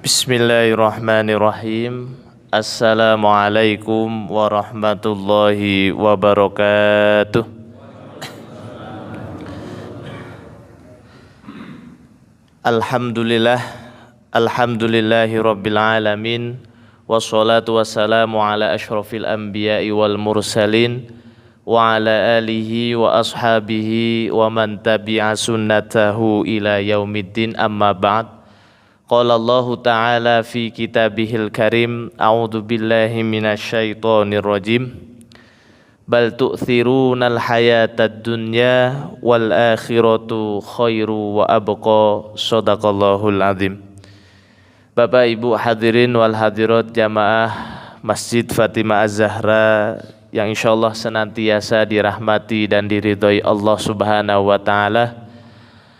Bismillahirrahmanirrahim. Assalamualaikum warahmatullahi wabarakatuh. Alhamdulillah, alhamdulillahi rabbil alamin. Wassalatu wassalamu ala ashrafil anbiya'i wal mursalin wa ala alihi wa ashabihi wa man tabi'a sunnatahu ila yaumiddin, amma ba'd. Qala Allah Ta'ala fi kitabihil karim, a'udzu billahi minasyaitonir rajim. Bal tu'thirunal hayatad dunya wal akhiratu khairu wa abqa. Shadaqallahul azim. Bapak Ibu hadirin wal hadirat jamaah Masjid Fatimah Az-Zahra yang insyaallah senantiasa dirahmati dan diridhai Allah Subhanahu wa taala.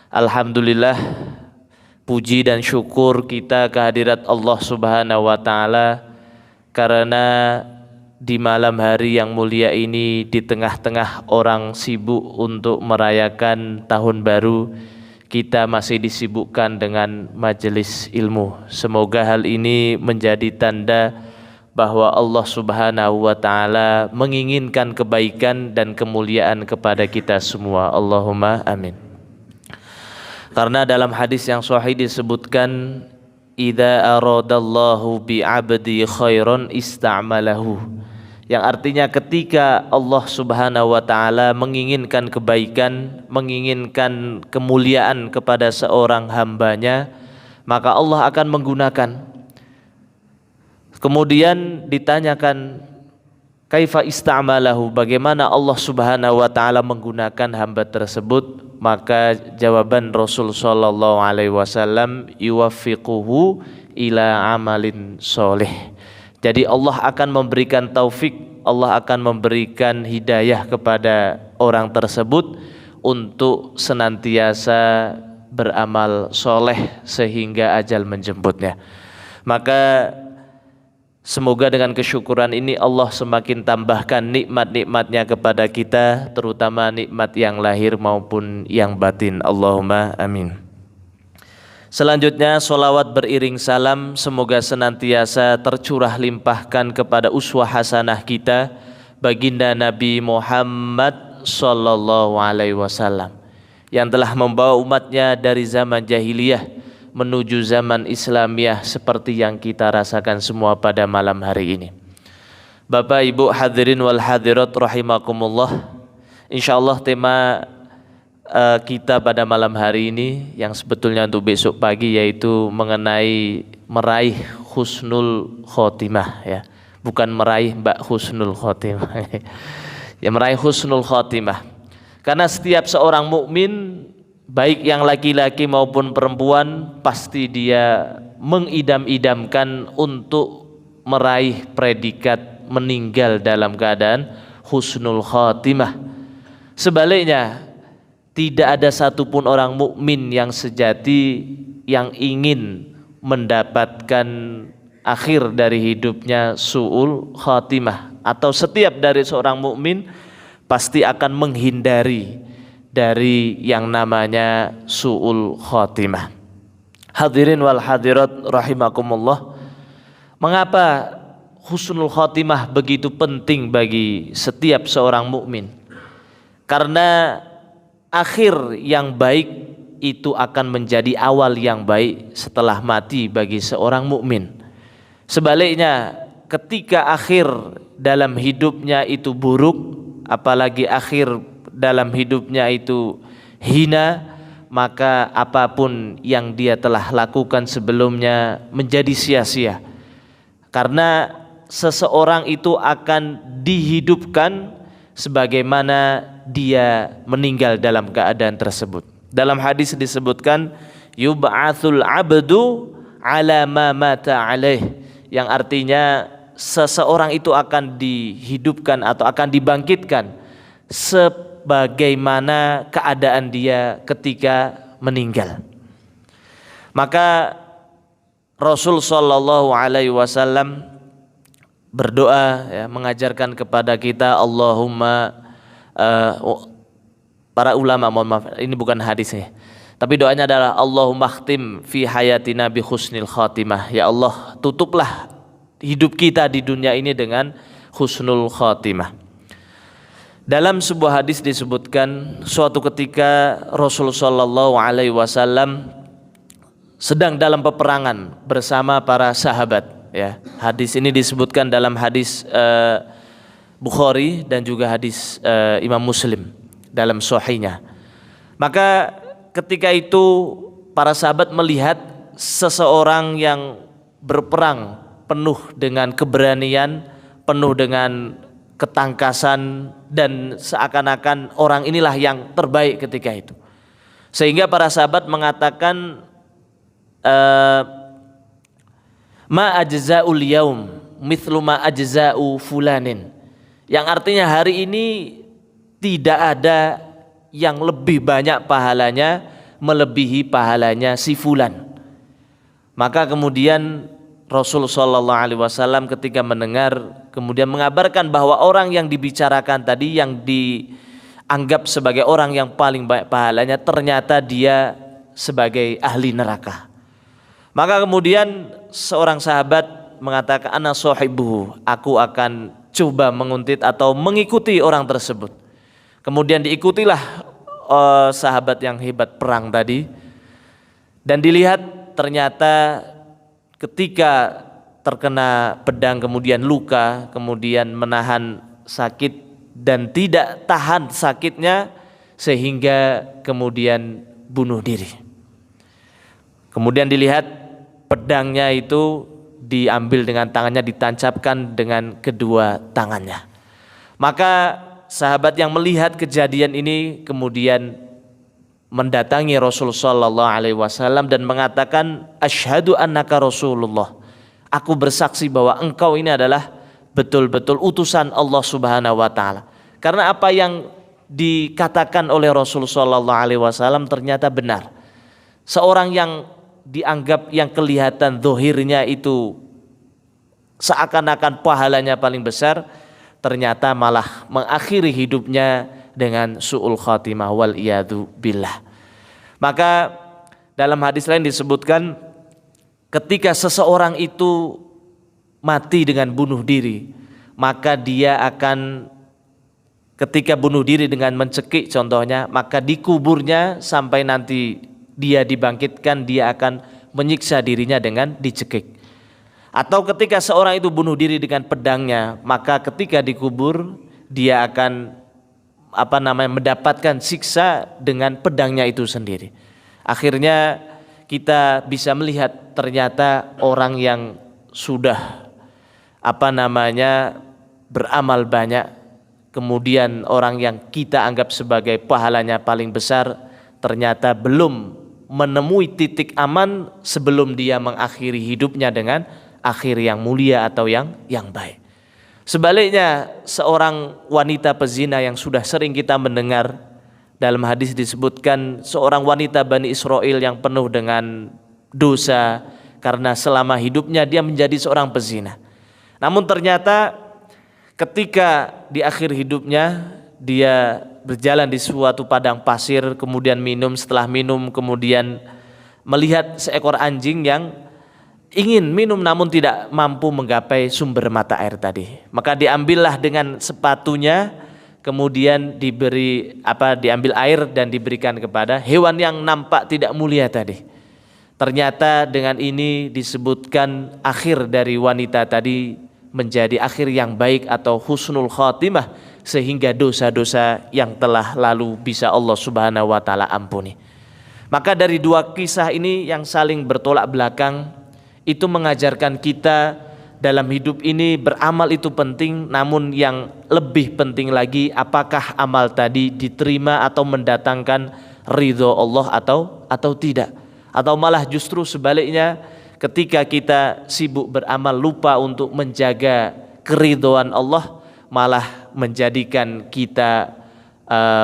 Alhamdulillah, puji dan syukur kita kehadirat Allah Subhanahu wa taala karena di malam hari yang mulia ini, di tengah-tengah orang sibuk untuk merayakan tahun baru, kita masih disibukkan dengan majelis ilmu. Semoga hal ini menjadi tanda bahwa Allah Subhanahu wa taala menginginkan kebaikan dan kemuliaan kepada kita semua. Allahumma amin. Karena dalam hadis yang sahih disebutkan, idza aradallahu bi 'abdi khairan ista'malahu, yang artinya ketika Allah Subhanahu wa taala menginginkan kebaikan, menginginkan kemuliaan kepada seorang hambanya, maka Allah akan menggunakan. Kemudian ditanyakan, kaifa ista'malahu, bagaimana Allah Subhanahu wa taala menggunakan hamba tersebut? Maka jawaban Rasul sallallahu alaihi wasallam, yuwaffiquhu ila amalin soleh. Jadi Allah akan memberikan taufik, Allah akan memberikan hidayah kepada orang tersebut untuk senantiasa beramal soleh sehingga ajal menjemputnya. Maka semoga dengan kesyukuran ini Allah semakin tambahkan nikmat-nikmatnya kepada kita, terutama nikmat yang lahir maupun yang batin. Allahumma amin. Selanjutnya, sholawat beriring salam semoga senantiasa tercurah limpahkan kepada uswah hasanah kita, baginda Nabi Muhammad sallallahu alaihi wasallam, yang telah membawa umatnya dari zaman jahiliyah menuju zaman Islamiyah seperti yang kita rasakan semua pada malam hari ini. Bapak Ibu hadirin wal hadirat rahimakumullah, insyaallah tema kita pada malam hari ini yang sebetulnya untuk besok pagi, yaitu mengenai meraih husnul khotimah, ya. Bukan meraih Mbak Husnul Khotimah. Ya, meraih husnul khotimah. Karena setiap seorang mukmin, baik yang laki-laki maupun perempuan, pasti dia mengidam-idamkan untuk meraih predikat meninggal dalam keadaan husnul khatimah. Sebaliknya, tidak ada satupun orang mukmin yang sejati yang ingin mendapatkan akhir dari hidupnya su'ul khatimah, atau setiap dari seorang mukmin pasti akan menghindari dari yang namanya su'ul khatimah. Hadirin wal hadirat rahimakumullah, mengapa husnul khatimah begitu penting bagi setiap seorang mukmin? Karena akhir yang baik itu akan menjadi awal yang baik setelah mati bagi seorang mukmin. Sebaliknya, ketika akhir dalam hidupnya itu buruk, apalagi akhir dalam hidupnya itu hina, maka apapun yang dia telah lakukan sebelumnya menjadi sia-sia. Karena seseorang itu akan dihidupkan sebagaimana dia meninggal dalam keadaan tersebut. Dalam hadis disebutkan, yub'atsul 'abdu 'ala ma mata 'alaih, yang artinya seseorang itu akan dihidupkan atau akan dibangkitkan sebagaimana keadaan dia ketika meninggal. Maka Rasul sallallahu alaihi wasallam berdoa, ya, mengajarkan kepada kita, Allahumma para ulama, mohon maaf, ini bukan hadis ya, Tapi doanya adalah Allahumma khtim fi hayatina bi husnil khatimah. Ya Allah, tutuplah hidup kita di dunia ini dengan husnul khatimah. Dalam sebuah hadis disebutkan suatu ketika Rasulullah sallallahu alaihi wasallam sedang dalam peperangan bersama para sahabat, ya. Hadis ini disebutkan dalam hadis Bukhari dan juga hadis Imam Muslim dalam sahihnya. Maka ketika itu para sahabat melihat seseorang yang berperang penuh dengan keberanian, penuh dengan ketangkasan, dan seakan-akan orang inilah yang terbaik ketika itu. Sehingga para sahabat mengatakan ma ajza'ul yaum mithlu ma ajza'u fulanin, yang artinya hari ini tidak ada yang lebih banyak pahalanya melebihi pahalanya si fulan. Maka kemudian Rasulullah sallallahu alaihi wasallam ketika mendengar kemudian mengabarkan bahwa orang yang dibicarakan tadi, yang dianggap sebagai orang yang paling baik pahalanya, ternyata dia sebagai ahli neraka. Maka kemudian seorang sahabat mengatakan, ana sahibuhu, aku akan coba menguntit atau mengikuti orang tersebut. Kemudian diikutilah sahabat yang hebat perang tadi, dan dilihat ternyata ketika terkena pedang kemudian luka, kemudian menahan sakit dan tidak tahan sakitnya sehingga kemudian bunuh diri. Kemudian dilihat pedangnya itu diambil dengan tangannya, ditancapkan dengan kedua tangannya. Maka sahabat yang melihat kejadian ini kemudian mendatangi Rasulullah sallallahu alaihi wasallam dan mengatakan, asyhadu annaka Rasulullah, aku bersaksi bahwa engkau ini adalah betul-betul utusan Allah Subhanahu wa taala. Karena apa yang dikatakan oleh Rasulullah sallallahu alaihi wasallam ternyata benar. Seorang yang dianggap yang kelihatan zahirnya itu seakan-akan pahalanya paling besar, ternyata malah mengakhiri hidupnya dengan su'ul khatimah wal iyadu billah. Maka dalam hadis lain disebutkan ketika seseorang itu mati dengan bunuh diri, maka dia akan, ketika bunuh diri dengan mencekik contohnya, maka di kuburnya sampai nanti dia dibangkitkan, dia akan menyiksa dirinya dengan dicekik. Atau ketika seorang itu bunuh diri dengan pedangnya, maka ketika dikubur dia akan mendapatkan siksa dengan pedangnya itu sendiri. Akhirnya kita bisa melihat ternyata orang yang sudah beramal banyak, kemudian orang yang kita anggap sebagai pahalanya paling besar, ternyata belum menemui titik aman sebelum dia mengakhiri hidupnya dengan akhir yang mulia atau yang baik. Sebaliknya, seorang wanita pezina yang sudah sering kita mendengar dalam hadis disebutkan seorang wanita Bani Israel yang penuh dengan dosa karena selama hidupnya dia menjadi seorang pezina. Namun ternyata ketika di akhir hidupnya dia berjalan di suatu padang pasir, kemudian minum, setelah minum kemudian melihat seekor anjing yang ingin minum namun tidak mampu menggapai sumber mata air tadi. Maka diambillah dengan sepatunya, kemudian diambil air dan diberikan kepada hewan yang nampak tidak mulia tadi. Ternyata dengan ini disebutkan akhir dari wanita tadi menjadi akhir yang baik atau husnul khatimah, sehingga dosa-dosa yang telah lalu bisa Allah Subhanahu wa taala ampuni. Maka dari dua kisah ini yang saling bertolak belakang itu mengajarkan kita dalam hidup ini beramal itu penting, namun yang lebih penting lagi apakah amal tadi diterima atau mendatangkan ridho Allah atau tidak, atau malah justru sebaliknya ketika kita sibuk beramal lupa untuk menjaga keridhoan Allah, malah menjadikan kita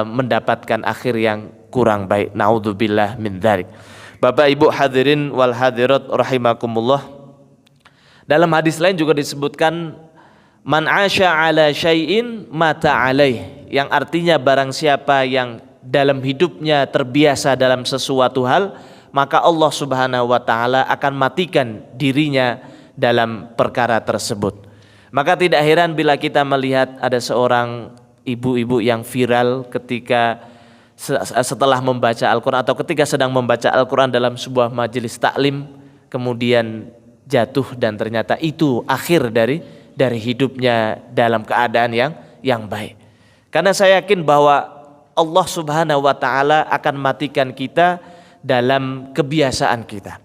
mendapatkan akhir yang kurang baik. Naudzubillah min dzalik. Bapak Ibu hadirin wal hadirat rahimakumullah. Dalam hadis lain juga disebutkan man 'asha 'ala syai'in mata 'alaih, yang artinya barang siapa yang dalam hidupnya terbiasa dalam sesuatu hal, maka Allah Subhanahu wa taala akan matikan dirinya dalam perkara tersebut. Maka tidak heran bila kita melihat ada seorang ibu-ibu yang viral ketika setelah membaca Al-Quran atau ketika sedang membaca Al-Quran dalam sebuah majelis taklim, kemudian jatuh dan ternyata itu akhir dari hidupnya dalam keadaan yang baik. Karena saya yakin bahwa Allah Subhanahu wa taala akan matikan kita dalam kebiasaan kita.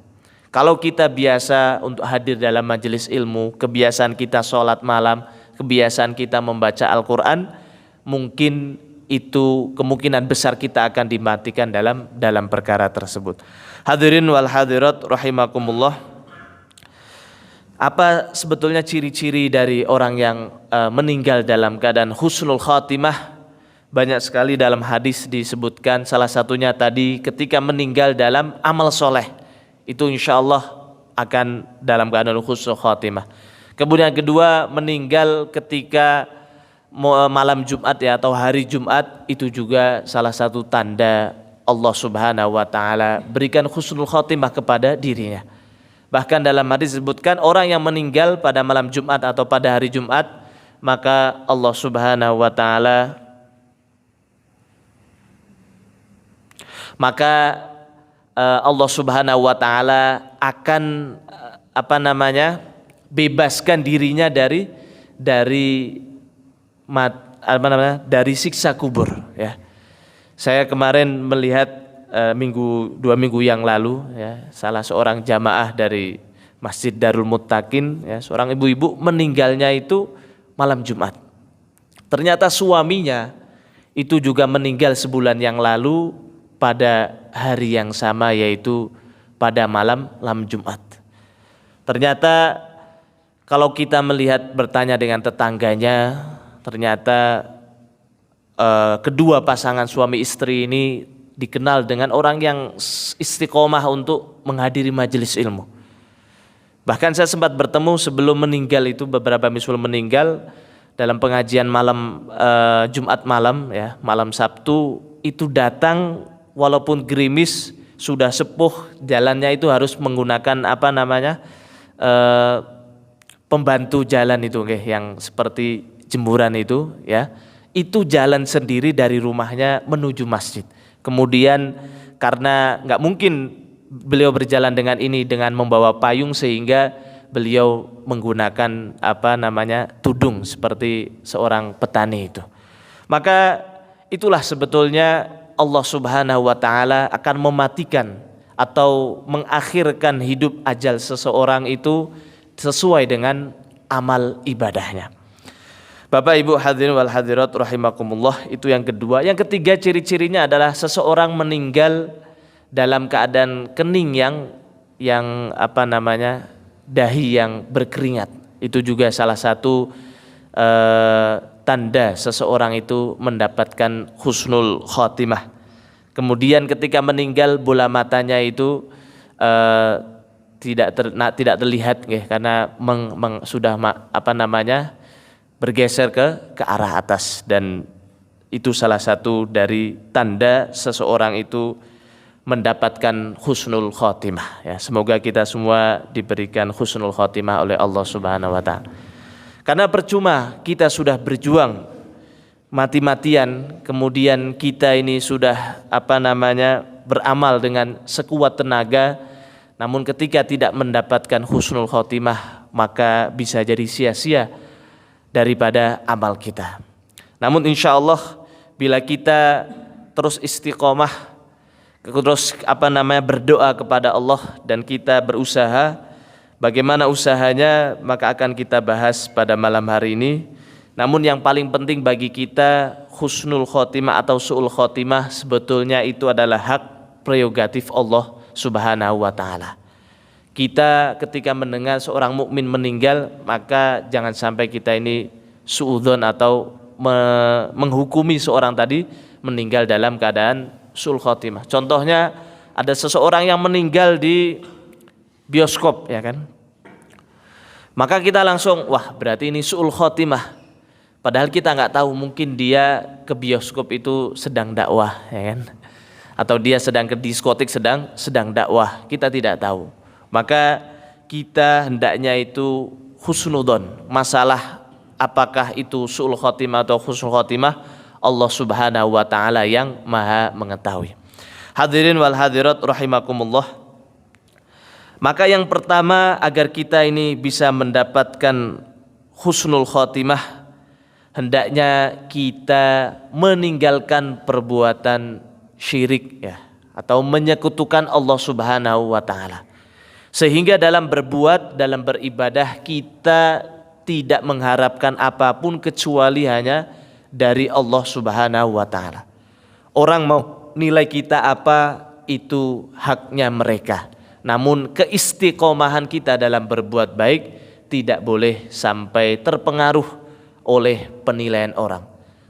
Kalau kita biasa untuk hadir dalam majelis ilmu, kebiasaan kita sholat malam, kebiasaan kita membaca Al-Quran, mungkin itu kemungkinan besar kita akan dimatikan dalam perkara tersebut. Hadirin wal hadirat rahimakumullah. Apa sebetulnya ciri-ciri dari orang yang meninggal dalam keadaan husnul khatimah? Banyak sekali dalam hadis disebutkan, salah satunya tadi ketika meninggal dalam amal soleh, itu insya Allah akan dalam keadaan husnul khatimah. Kemudian kedua, meninggal ketika malam Jumat ya, atau hari Jumat, itu juga salah satu tanda Allah Subhanahu wa taala berikan husnul khatimah kepada dirinya. Bahkan dalam hadis disebutkan orang yang meninggal pada malam Jumat atau pada hari Jumat, maka Allah Subhanahu wa taala Allah Subhanahu wa taala akan bebaskan dirinya dari siksa kubur ya. Saya kemarin melihat 2 minggu yang lalu ya, salah seorang jamaah dari Masjid Darul Muttaqin ya, seorang ibu-ibu meninggalnya itu malam Jumat. Ternyata suaminya itu juga meninggal sebulan yang lalu pada hari yang sama, yaitu pada malam Jumat. Ternyata kalau kita melihat, bertanya dengan tetangganya, ternyata kedua pasangan suami istri ini dikenal dengan orang yang istiqomah untuk menghadiri majelis ilmu. Bahkan saya sempat bertemu sebelum meninggal itu, beberapa minggu sebelum meninggal, dalam pengajian malam Jumat malam ya, malam Sabtu itu datang walaupun gerimis, sudah sepuh, jalannya itu harus menggunakan pembantu jalan itu yang seperti jemburan itu ya. Itu jalan sendiri dari rumahnya menuju masjid. Kemudian karena nggak mungkin beliau berjalan dengan membawa payung, sehingga beliau menggunakan tudung seperti seorang petani itu. Maka itulah sebetulnya Allah Subhanahu wa taala akan mematikan atau mengakhirkan hidup ajal seseorang itu sesuai dengan amal ibadahnya. Bapak Ibu hadirin wal hadirat rahimakumullah, itu yang kedua. Yang ketiga, ciri-cirinya adalah seseorang meninggal dalam keadaan kening yang dahi yang berkeringat. Itu juga salah satu tanda seseorang itu mendapatkan husnul khatimah. Kemudian ketika meninggal, bola matanya itu tidak terlihat karena sudah bergeser ke arah atas, dan itu salah satu dari tanda seseorang itu mendapatkan husnul khatimah ya. Semoga kita semua diberikan husnul khatimah oleh Allah Subhanahu wa taala. Karena percuma kita sudah berjuang mati-matian, kemudian kita ini sudah beramal dengan sekuat tenaga, namun ketika tidak mendapatkan husnul khatimah, maka bisa jadi sia-sia daripada amal kita. Namun insya Allah bila kita terus istiqomah, terus berdoa kepada Allah, dan kita berusaha, bagaimana usahanya maka akan kita bahas pada malam hari ini. Namun yang paling penting bagi kita, husnul khotimah atau su'ul khotimah sebetulnya itu adalah hak prerogatif Allah Subhanahu wa taala. Kita ketika mendengar seorang mukmin meninggal, maka jangan sampai kita ini suudzon atau menghukumi seorang tadi meninggal dalam keadaan su'ul khotimah. Contohnya ada seseorang yang meninggal di bioskop ya kan. Maka kita langsung, wah berarti ini su'ul khotimah. Padahal kita nggak tahu, mungkin dia ke bioskop itu sedang dakwah, ya kan? Atau dia sedang ke diskotik sedang dakwah, kita tidak tahu. Maka kita hendaknya itu husnudon. Masalah apakah itu su'ul khotimah atau husnul khotimah, Allah Subhanahu wa taala yang Maha mengetahui. Hadirin wal hadirat rahimakumullah. Maka yang pertama, agar kita ini bisa mendapatkan husnul khotimah, hendaknya kita meninggalkan perbuatan syirik, ya, atau menyekutukan Allah Subhanahu wa taala. Sehingga dalam berbuat, dalam beribadah, kita tidak mengharapkan apapun kecuali hanya dari Allah Subhanahu wa taala. Orang mau nilai kita apa, itu haknya mereka. Namun keistiqomahan kita dalam berbuat baik tidak boleh sampai terpengaruh oleh penilaian orang.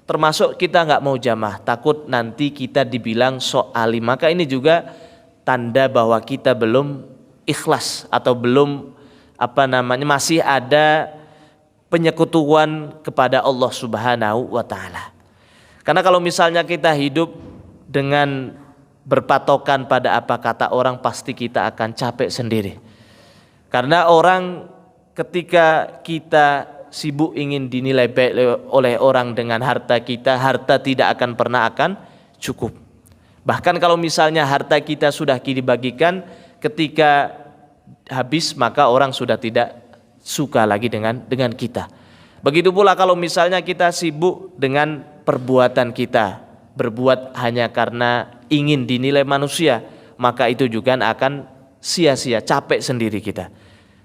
Termasuk kita nggak mau jamaah, takut nanti kita dibilang sok alim. Maka ini juga tanda bahwa kita belum ikhlas atau belum masih ada penyekutuan kepada Allah Subhanahu wa taala. Karena kalau misalnya kita hidup dengan berpatokan pada apa kata orang, pasti kita akan capek sendiri. Karena orang, ketika kita sibuk ingin dinilai baik oleh orang dengan harta kita, harta tidak akan pernah akan cukup. Bahkan kalau misalnya harta kita sudah dibagikan, ketika habis maka orang sudah tidak suka lagi dengan kita. Begitu pula kalau misalnya kita sibuk dengan perbuatan kita, berbuat hanya karena ingin dinilai manusia, maka itu juga akan sia-sia, capek sendiri kita.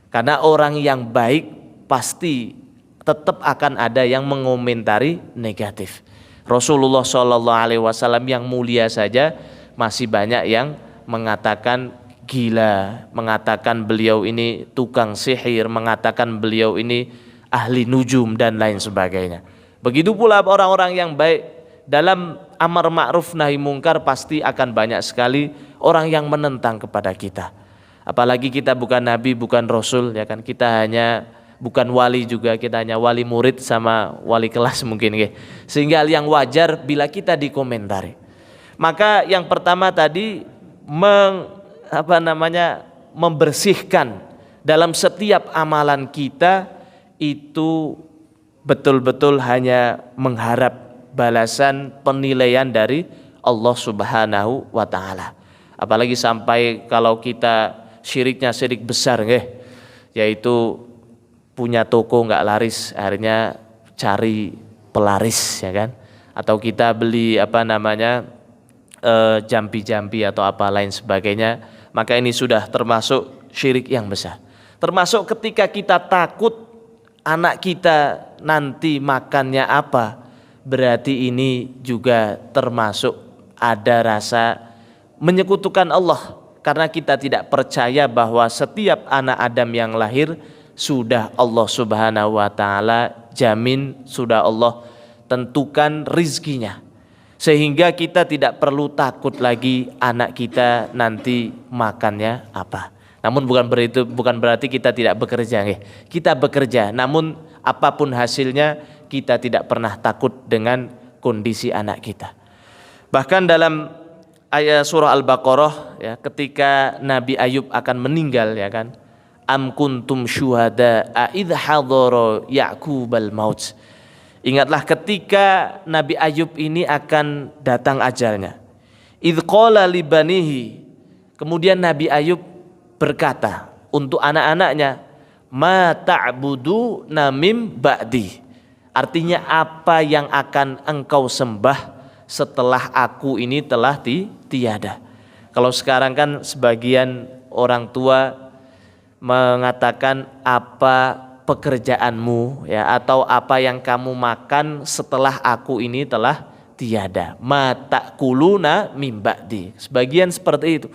Karena orang yang baik pasti tetap akan ada yang mengomentari negatif. Rasulullah SAW yang mulia saja masih banyak yang mengatakan gila, mengatakan beliau ini tukang sihir, mengatakan beliau ini ahli nujum dan lain sebagainya. Begitu pula orang-orang yang baik, dalam amar ma'ruf nahi mungkar pasti akan banyak sekali orang yang menentang kepada kita. Apalagi kita bukan nabi, bukan rasul, ya kan? Kita hanya bukan wali juga, kita hanya wali murid sama wali kelas mungkin, ya. Sehingga hal yang wajar bila kita dikomentari. Maka yang pertama tadi membersihkan dalam setiap amalan kita itu betul-betul hanya mengharap balasan penilaian dari Allah Subhanahu wa taala. Apalagi sampai kalau kita syiriknya syirik besar, yaitu punya toko nggak laris, akhirnya cari pelaris, ya kan? Atau kita beli jampi-jampi atau apa lain sebagainya, maka ini sudah termasuk syirik yang besar. Termasuk ketika kita takut anak kita nanti makannya apa, berarti ini juga termasuk ada rasa menyekutukan Allah, karena kita tidak percaya bahwa setiap anak Adam yang lahir sudah Allah Subhanahu wa taala jamin, sudah Allah tentukan rizkinya, sehingga kita tidak perlu takut lagi anak kita nanti makannya apa. Namun bukan berarti kita tidak bekerja, kita bekerja, namun apapun hasilnya kita tidak pernah takut dengan kondisi anak kita. Bahkan dalam ayat surah Al-Baqarah, ya, ketika Nabi Ayub akan meninggal, ya kan, am kuntum syuhada idh hadara Ya'qubal maut. Ingatlah ketika Nabi Ayub ini akan datang ajalnya. Idh qala li banihi, kemudian Nabi Ayub berkata untuk anak-anaknya, ma ta'budu namim ba'di. Artinya apa yang akan engkau sembah setelah aku ini telah tiada. Kalau sekarang kan sebagian orang tua mengatakan apa pekerjaanmu, ya, atau apa yang kamu makan setelah aku ini telah tiada. Ma ta'kuluna mim ba'di. Sebagian seperti itu.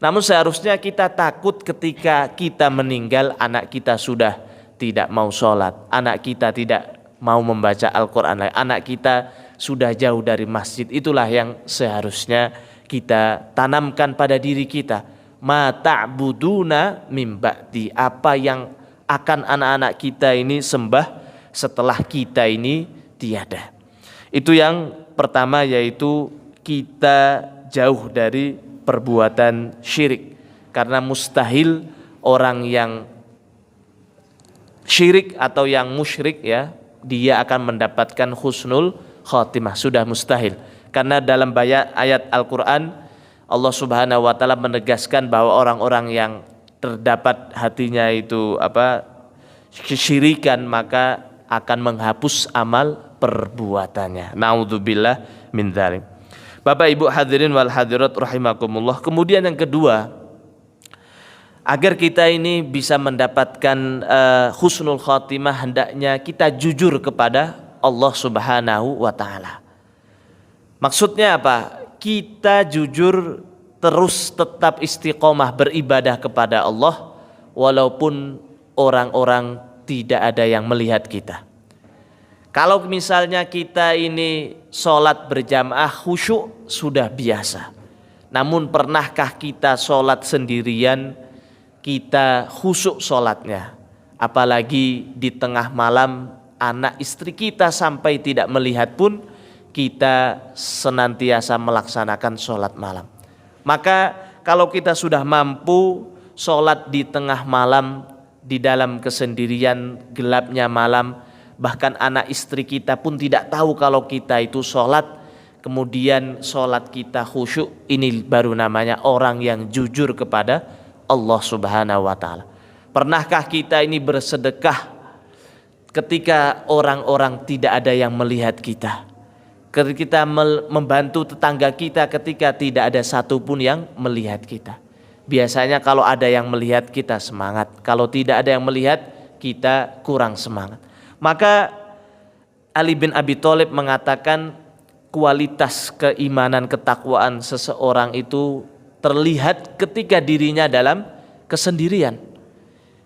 Namun seharusnya kita takut ketika kita meninggal, anak kita sudah tidak mau sholat, anak kita tidak mau membaca Al-Quran, anak kita sudah jauh dari masjid. Itulah yang seharusnya kita tanamkan pada diri kita. Ma ta'buduna mim ba'di, apa yang akan anak-anak kita ini sembah setelah kita ini tiada. Itu yang pertama, yaitu kita jauh dari perbuatan syirik. Karena mustahil orang yang syirik atau yang musyrik ya, dia akan mendapatkan husnul khatimah, sudah mustahil. Karena dalam ayat Al-Quran Allah Subhanahu wa Ta'ala menegaskan bahwa orang-orang yang terdapat hatinya itu kesyirikan, maka akan menghapus amal perbuatannya. Naudzubillah min dzalik. Bapak Ibu hadirin wal hadirat rahimakumullah. Kemudian yang kedua, agar kita ini bisa mendapatkan husnul khatimah, hendaknya kita jujur kepada Allah Subhanahu wa Ta'ala. Maksudnya apa? Kita jujur, terus tetap istiqomah beribadah kepada Allah walaupun orang-orang tidak ada yang melihat kita. Kalau misalnya kita ini sholat berjamaah khusyuk sudah biasa, namun pernahkah kita sholat sendirian kita khusyuk sholatnya? Apalagi di tengah malam anak istri kita sampai tidak melihat pun kita senantiasa melaksanakan sholat malam. Maka kalau kita sudah mampu sholat di tengah malam, di dalam kesendirian gelapnya malam, bahkan anak istri kita pun tidak tahu kalau kita itu sholat, kemudian sholat kita khusyuk, ini baru namanya orang yang jujur kepada Allah Subhanahu wa Ta'ala. Pernahkah kita ini bersedekah ketika orang-orang tidak ada yang melihat kita? Ketika kita membantu tetangga kita ketika tidak ada satupun yang melihat kita. Biasanya kalau ada yang melihat kita semangat, kalau tidak ada yang melihat kita kurang semangat. Maka Ali bin Abi Thalib mengatakan kualitas keimanan ketakwaan seseorang itu terlihat ketika dirinya dalam kesendirian.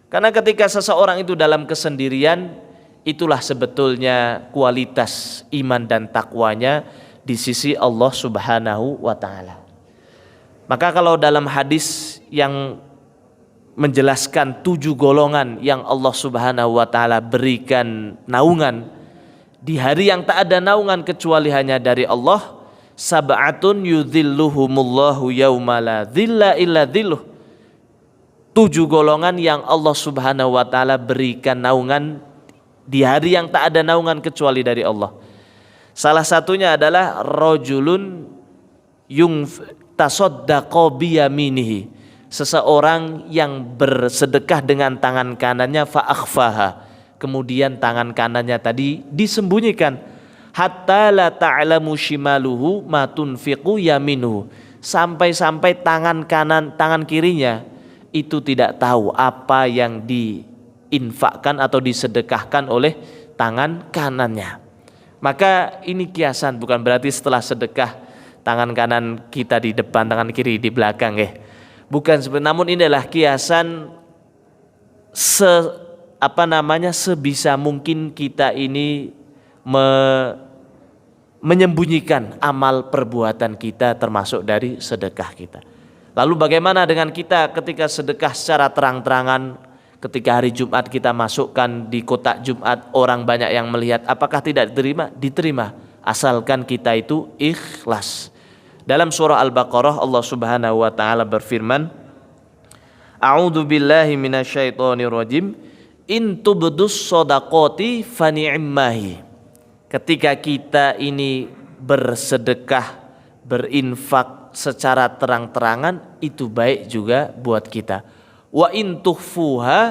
Karena ketika seseorang itu dalam kesendirian, itulah sebetulnya kualitas iman dan takwanya di sisi Allah Subhanahu wa Ta'ala. Maka kalau dalam hadis yang menjelaskan 7 golongan yang Allah Subhanahu wa Ta'ala berikan naungan di hari yang tak ada naungan kecuali hanya dari Allah, sab'atun yudhilluhumullahu yauma la dhilla illa dhilluh. 7 golongan yang Allah Subhanahu wa Ta'ala berikan naungan di hari yang tak ada naungan kecuali dari Allah. Salah satunya adalah rajulun tasaddaqa biyaminihi, seseorang yang bersedekah dengan tangan kanannya fa akhfaha, kemudian tangan kanannya tadi disembunyikan, hatta la ta'lamu shimaluhu ma tunfiqu yaminuhu, sampai-sampai tangan kirinya itu tidak tahu apa yang diinfakkan atau disedekahkan oleh tangan kanannya. Maka ini kiasan, bukan berarti setelah sedekah tangan kanan kita di depan, tangan kiri di belakang ya. Bukan seperti, namun inilah kiasan sebisa mungkin kita ini menyembunyikan amal perbuatan kita termasuk dari sedekah kita. Lalu bagaimana dengan kita ketika sedekah secara terang-terangan, ketika hari Jumat kita masukkan di kotak Jumat, orang banyak yang melihat, apakah tidak diterima? Diterima, asalkan kita itu ikhlas. Dalam surah Al-Baqarah Allah Subhanahu wa Ta'ala berfirman, A'udzu billahi minasyaitonir rajim, in tubdus shadaqati fani'immahi. Ketika kita ini bersedekah, berinfak secara terang-terangan, itu baik juga buat kita. Wa in tukhfuha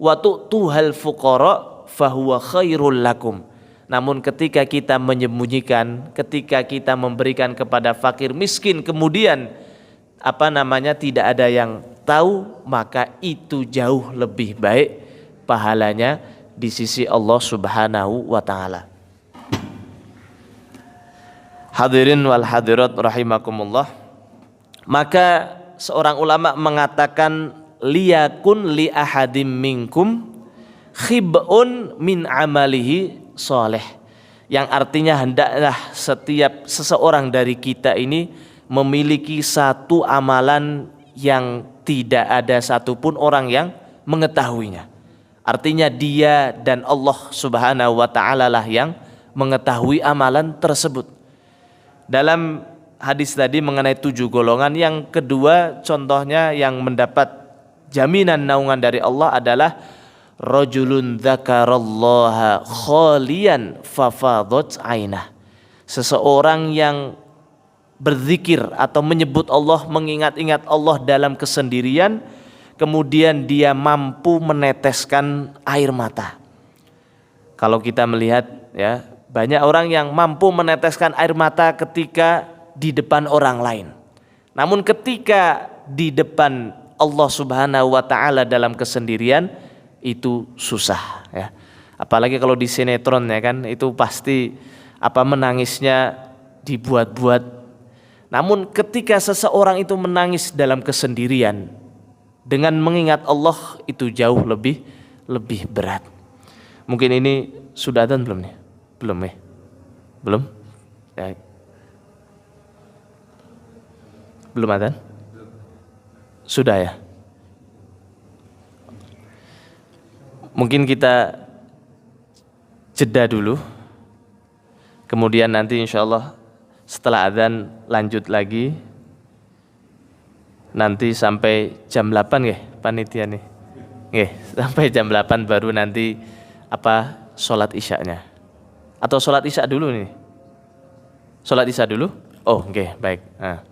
wa tu'tuhal fuqara fahuwa khairul lakum. Namun ketika kita menyembunyikan, ketika kita memberikan kepada fakir miskin, kemudian tidak ada yang tahu, maka itu jauh lebih baik pahalanya di sisi Allah Subhanahu wa Ta'ala. Hadirin wal hadirat rahimakumullah. Maka seorang ulama mengatakan, liyakun li ahadim minkum khib'un min amalihi soleh, yang artinya hendaklah setiap seseorang dari kita ini memiliki satu amalan yang tidak ada satupun orang yang mengetahuinya. Artinya dia dan Allah Subhanahu wa Ta'ala lah yang mengetahui amalan tersebut. Dalam hadis tadi mengenai 7 golongan, yang kedua contohnya yang mendapat jaminan naungan dari Allah adalah rajulun dzakarallaha khalian fafadat ainah. Seseorang yang berzikir atau menyebut Allah, mengingat-ingat Allah dalam kesendirian, kemudian dia mampu meneteskan air mata. Kalau kita melihat ya, banyak orang yang mampu meneteskan air mata ketika di depan orang lain. Namun ketika di depan Allah Subhanahu wa taala dalam kesendirian itu susah ya. Apalagi kalau di sinetron ya kan, itu pasti menangisnya dibuat-buat. Namun ketika seseorang itu menangis dalam kesendirian dengan mengingat Allah, itu jauh lebih berat. Mungkin ini sudah adzan belum nih? Belum ya? Belum? Ya. Belum adzan? Sudah ya? Mungkin kita jeda dulu. Kemudian nanti insya Allah setelah adzan lanjut lagi. Nanti sampai jam 8 ya panitia nih. Sampai jam 8 baru nanti sholat isya'nya. Atau sholat isya dulu nih? Sholat isya dulu? Oh, baik. Nah.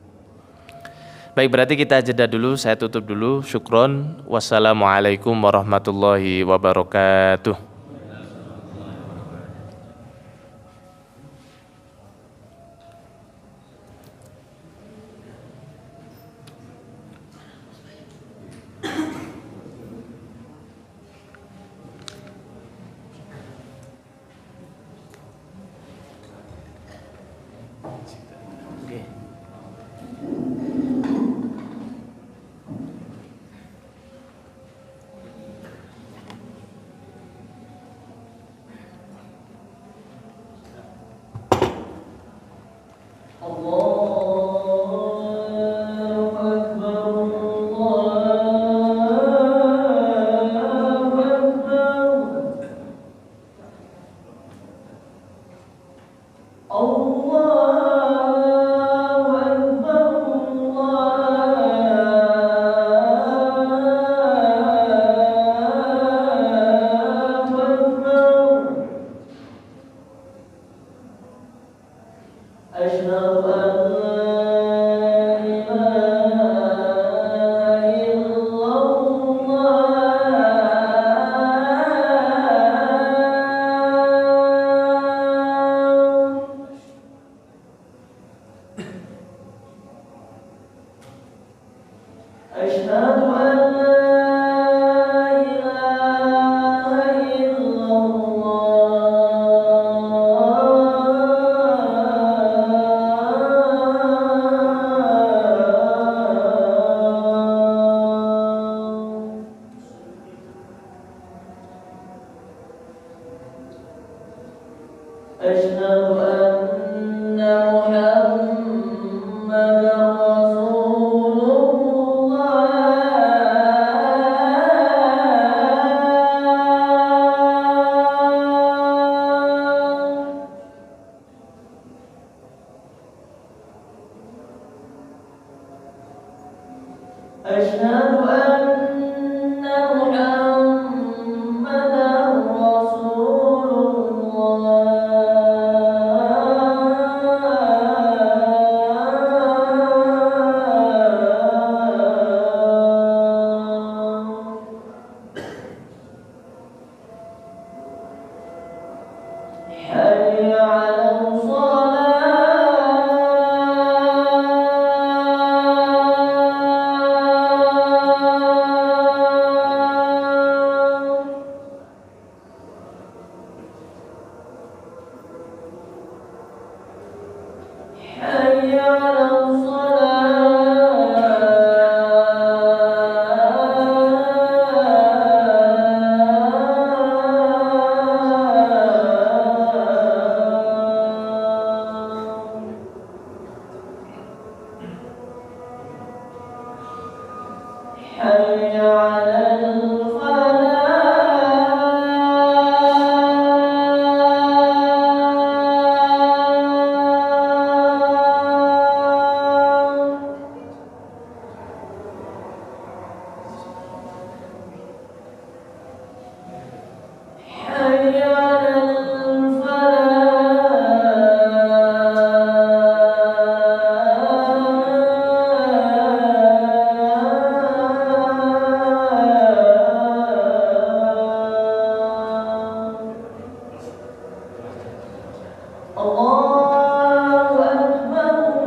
Baik, berarti kita jeda dulu, saya tutup dulu. Syukron. Wassalamualaikum warahmatullahi wabarakatuh. Allahu Akbar, Allahu Akbar.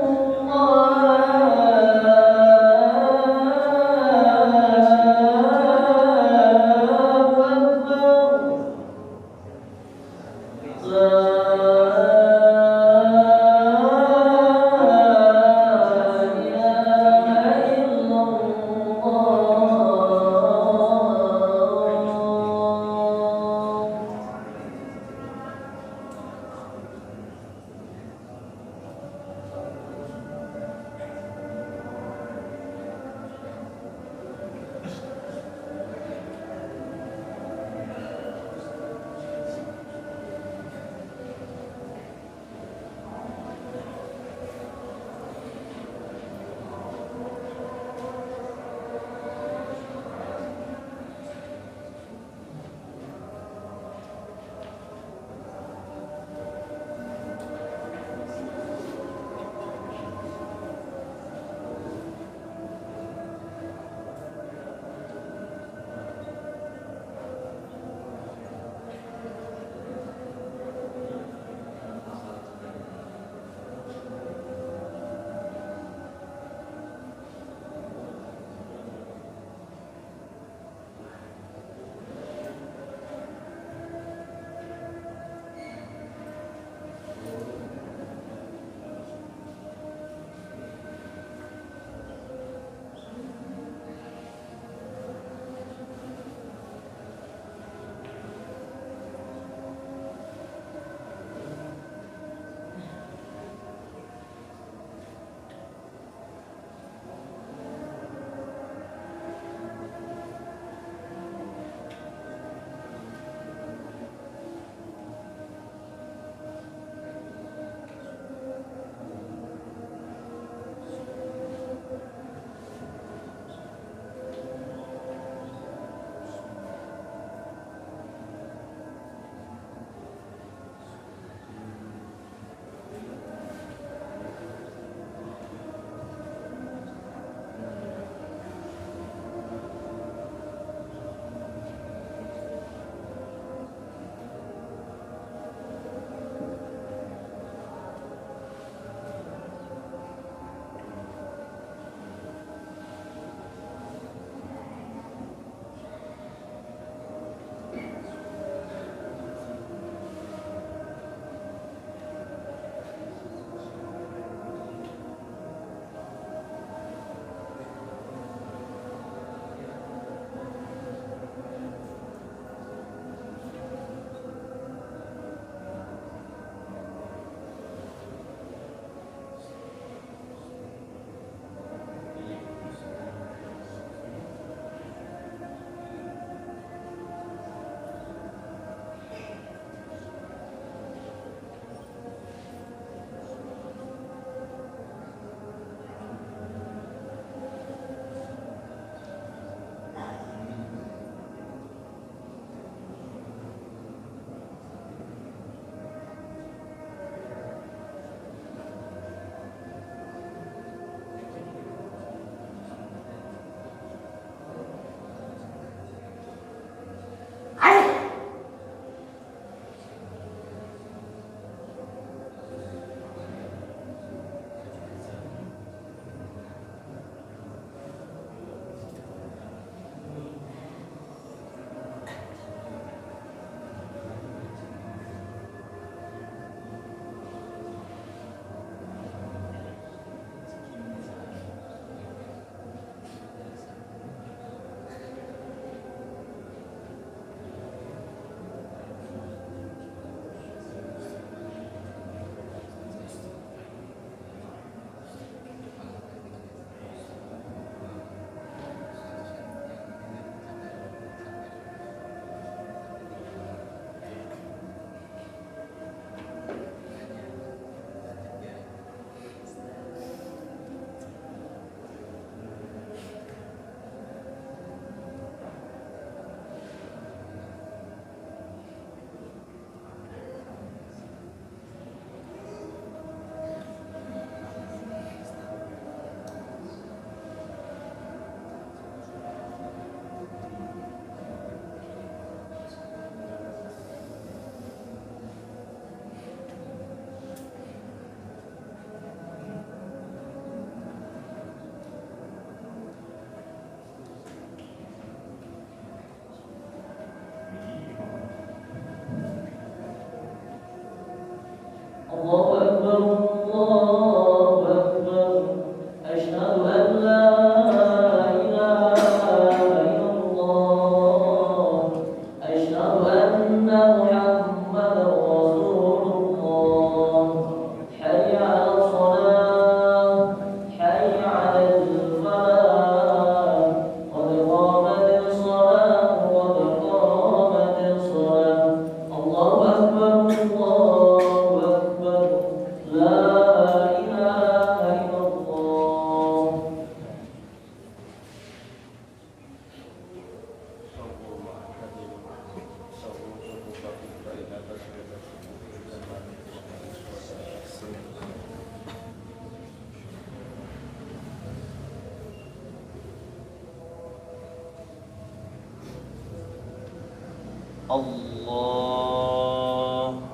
Allahu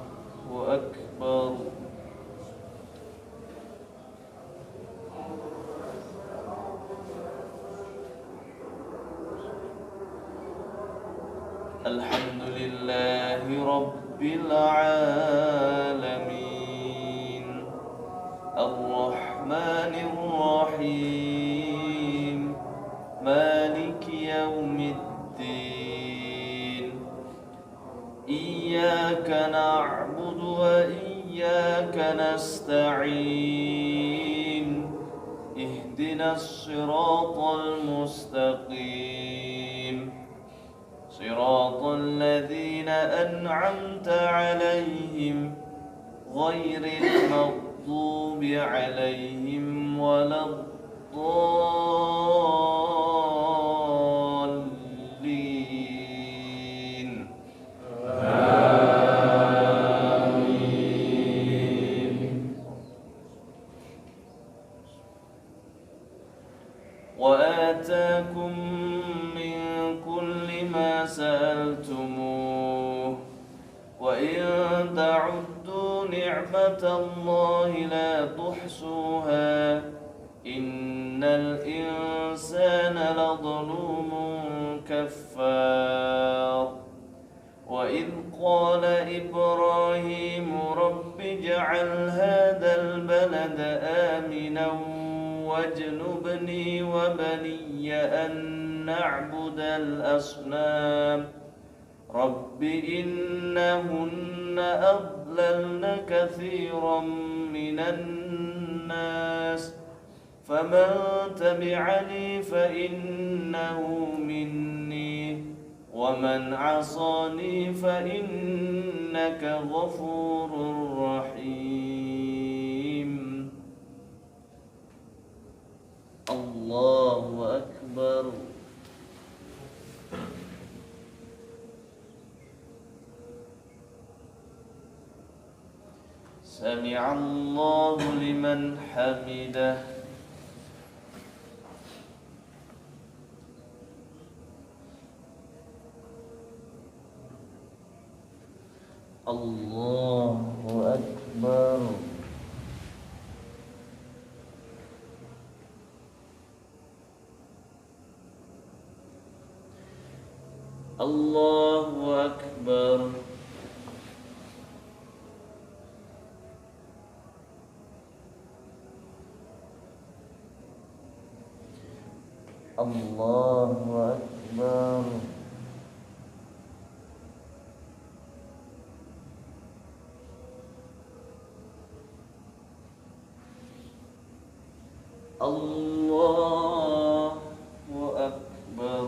Akbar. Alhamdulillahi Rabbil Alamin, Ar-Rahmanir Rahim, Maliki Yawmiddin. Iyyaka na'budu wa iyyaka nasta'in. Ihdinas siratal mustaqim, siratal ladzina an'amta 'alaihim ghairil maghdubi 'alaihim waladdallin. Wa atakum min kulli ma sa'altumuh wa in ta'uddu ni'matallahi la tuhsuha innal insana ladhalumun kaffar. Wa idh qala Ibrahim rabbi ij'al hadzal balada aminan wajnubni wa baniya an na'budal asnam. Rabbi innahunna adlalna kathiran minan nas faman tabi'ani fa innahu minni wa man 'asani fa innaka ghafurur rahim. Allahu Akbar. Sami'allahu liman hamidah. Allahu Akbar. Allahu Akbar. Allahu Akbar. Allahu Akbar.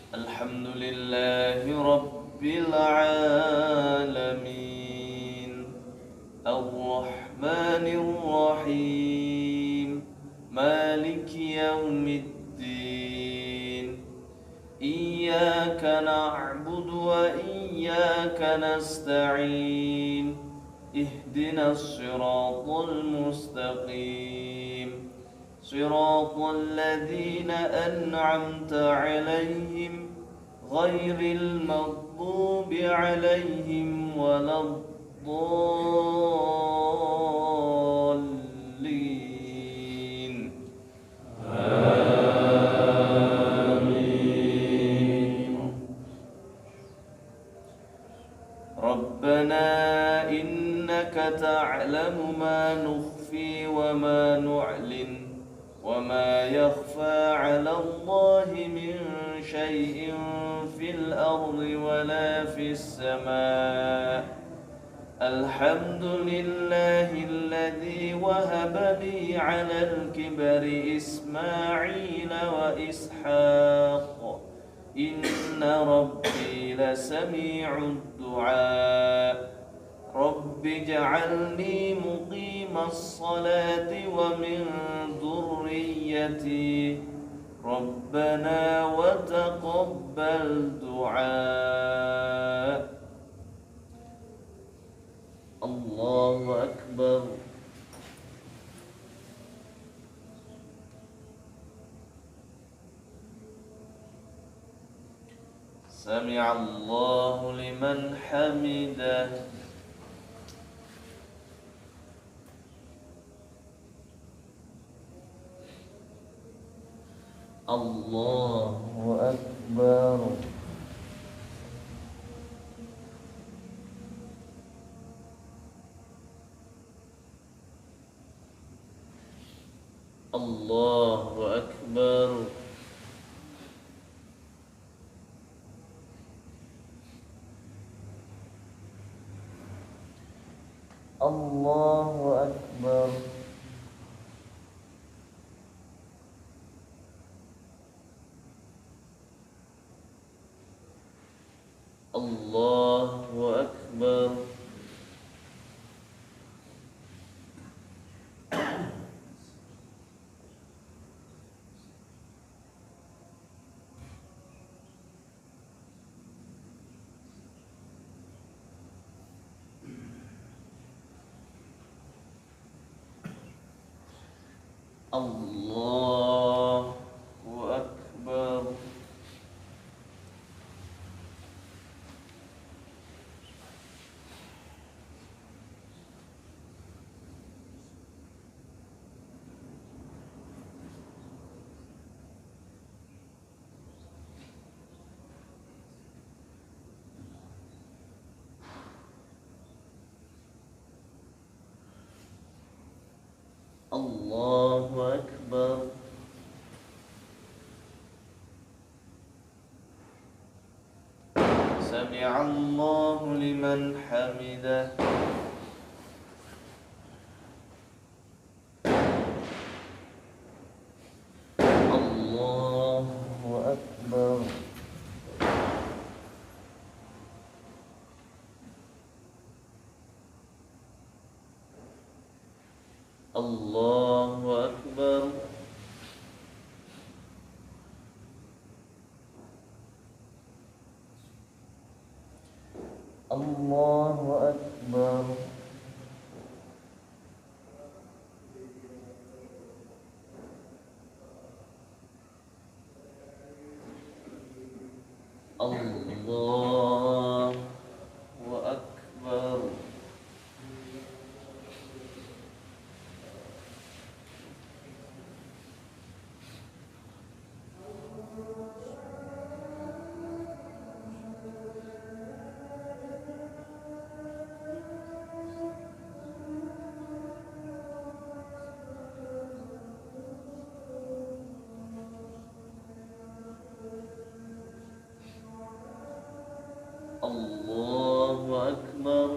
Alhamdulillahi Rabbil Alamin, Ar-Rahmanir Rahim, Maliki Yawmiddin. Iyyaka na'budu wa iyyaka nasta'in. Ihdinas siratal mustaqim, siratal ladzina an'amta 'alaihim ghairil maghdubi 'alaihim waladdallin. Amin. ربنا إنك تعلم ما نخفي وما نعلن وما يخفى على الله من شيء في الأرض ولا في السماء الحمد لله الذي وهب لي على الكبر إسماعيل وإسحاق إن ربي لسميع الدعاء رب اجعلني مقيم الصلاة ومن ذريتي ربنا وتقبل دعاء. الله أكبر. سمع الله لمن حمده. الله أكبر. الله أكبر. الله أكبر. الله أكبر. الله أكبر. الله أكبر. سمع الله لمن حمده. الله أكبر. الله أكبر. الله أكبر. الله أكبر. الله أكبر.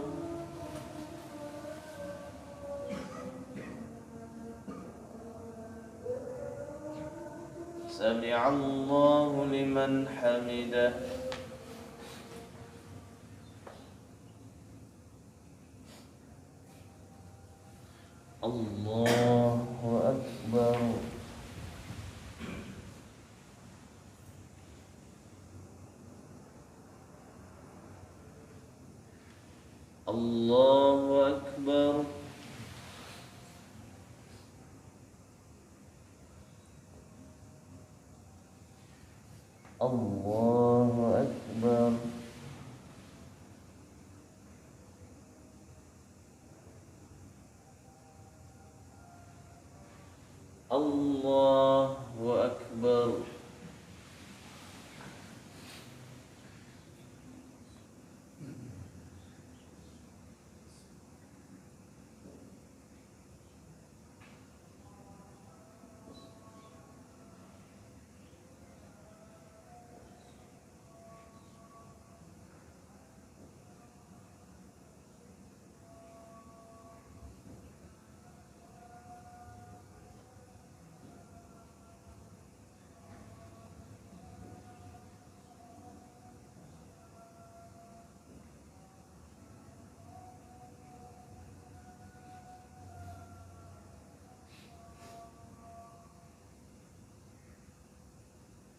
سمع الله لمن حمده. الله أكبر. الله أكبر. الله أكبر. الله أكبر.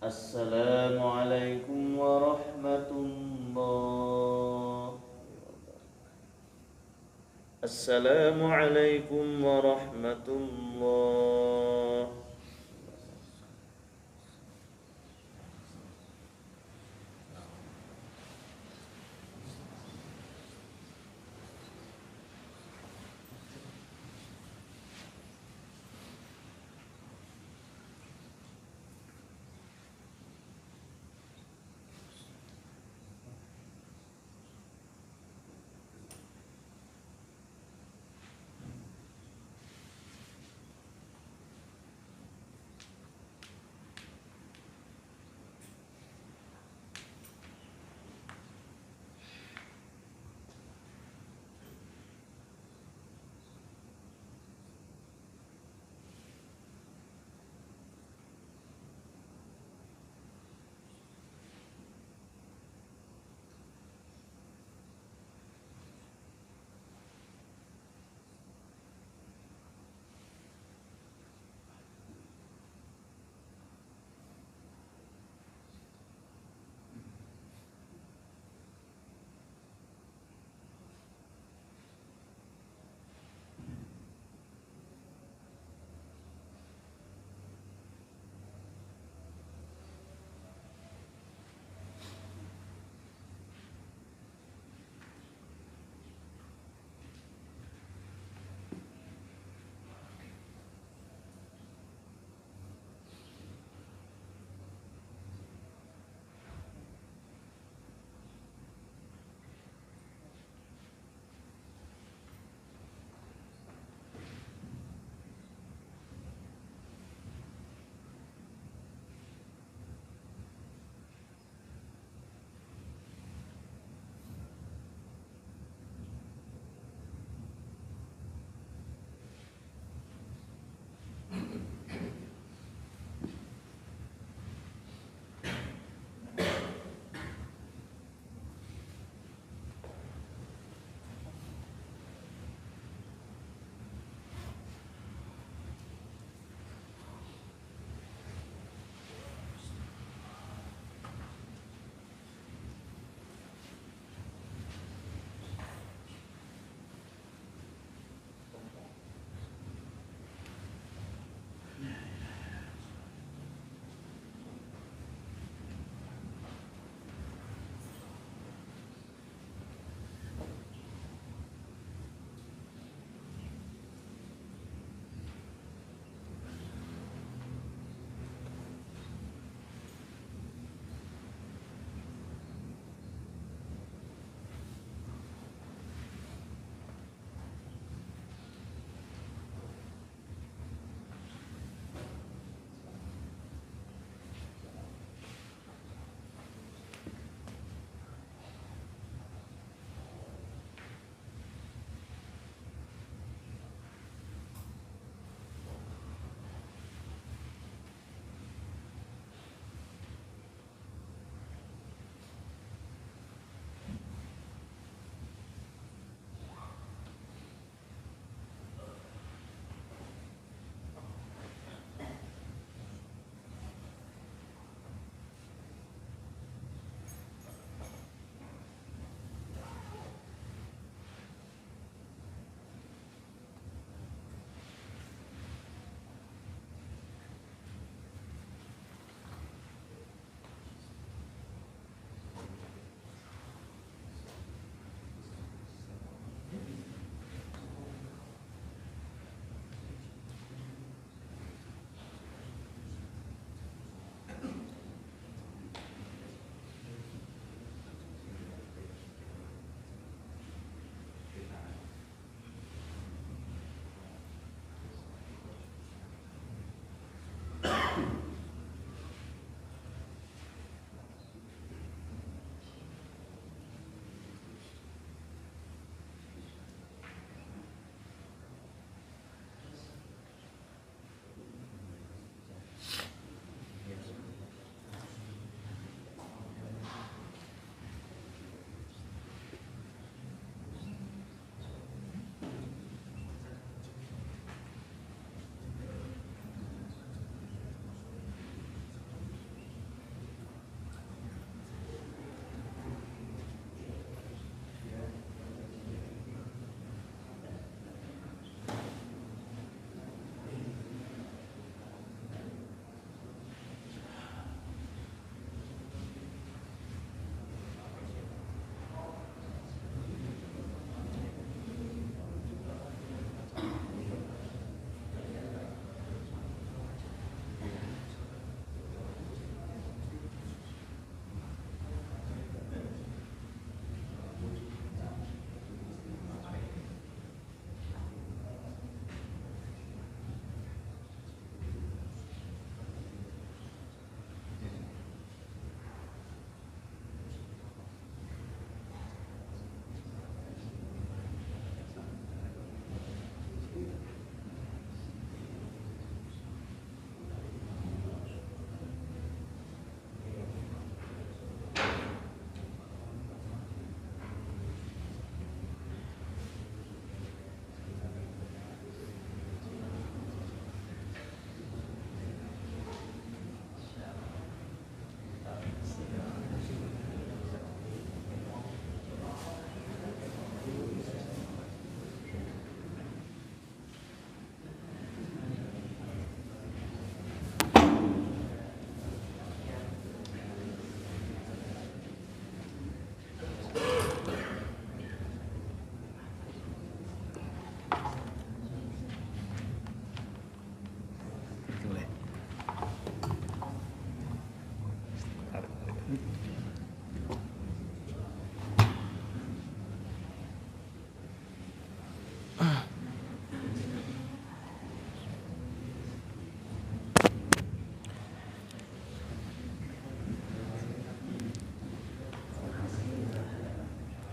Assalamualaikum warahmatullah. Assalamualaikum warahmatullah.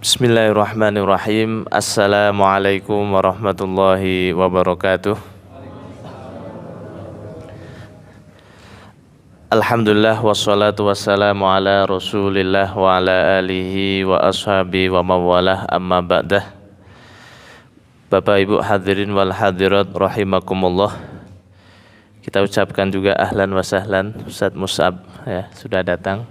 Bismillahirrahmanirrahim. Assalamualaikum warahmatullahi wabarakatuh. Alhamdulillah wassalatu wassalamu ala Rasulillah wa ala alihi wa ashabi wa mawalah, amma ba'dah. Bapak Ibu hadirin wal hadirat rahimakumullah. Kita ucapkan juga ahlan wa sahlan Ustaz Mus'ab ya, sudah datang.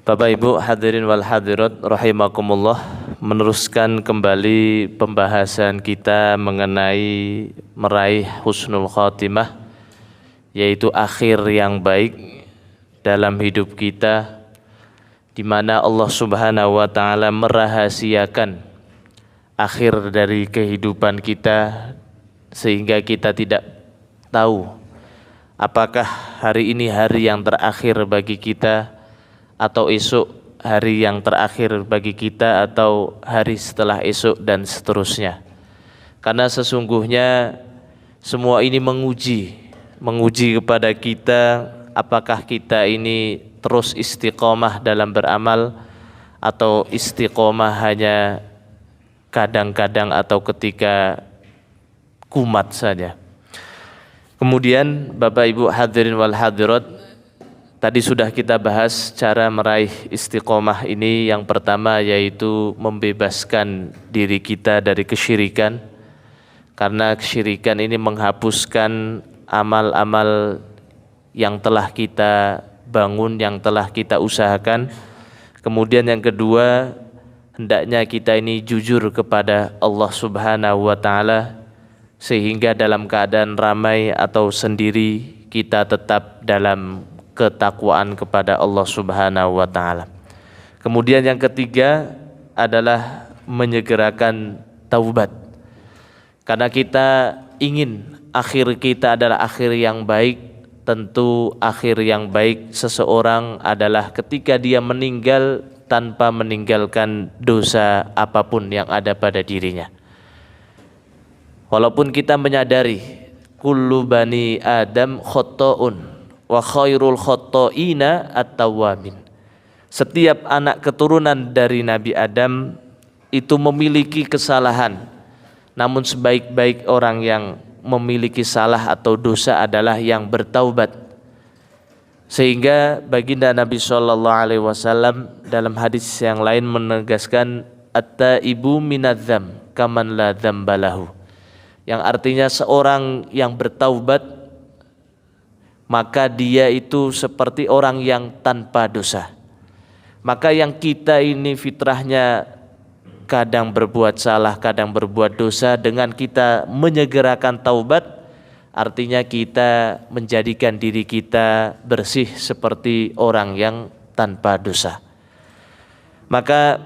Bapak Ibu hadirin wal hadirat rahimakumullah, meneruskan kembali pembahasan kita mengenai meraih husnul khatimah, yaitu akhir yang baik dalam hidup kita, di mana Allah Subhanahu wa taala merahasiakan akhir dari kehidupan kita sehingga kita tidak tahu apakah hari ini hari yang terakhir bagi kita, atau esok hari yang terakhir bagi kita, atau hari setelah esok dan seterusnya. Karena sesungguhnya semua ini menguji kepada kita apakah kita ini terus istiqomah dalam beramal, atau istiqomah hanya kadang-kadang atau ketika kumat saja. Kemudian Bapak Ibu hadirin wal hadirat, tadi sudah kita bahas cara meraih istiqomah ini. Yang pertama yaitu membebaskan diri kita dari kesyirikan, karena kesyirikan ini menghapuskan amal-amal yang telah kita bangun, yang telah kita usahakan. Kemudian yang kedua, hendaknya kita ini jujur kepada Allah Subhanahu wa taala, sehingga dalam keadaan ramai atau sendiri kita tetap dalam ketakwaan kepada Allah Subhanahu wa taala. Kemudian yang ketiga adalah menyegerakan taubat. Karena kita ingin akhir kita adalah akhir yang baik, tentu akhir yang baik seseorang adalah ketika dia meninggal tanpa meninggalkan dosa apapun yang ada pada dirinya. Walaupun kita menyadari kullu bani Adam khotoun wa khairul khotoina at-tawwabin. Setiap anak keturunan dari Nabi Adam itu memiliki kesalahan, namun sebaik-baik orang yang memiliki salah atau dosa adalah yang bertaubat. Sehingga baginda Nabi SAW dalam hadis yang lain menegaskan at-taibu minadz-dzam kaman la dzambalahu, yang artinya seorang yang bertaubat maka dia itu seperti orang yang tanpa dosa. Maka yang kita ini fitrahnya kadang berbuat salah, kadang berbuat dosa, dengan kita menyegerakan taubat, artinya kita menjadikan diri kita bersih seperti orang yang tanpa dosa. Maka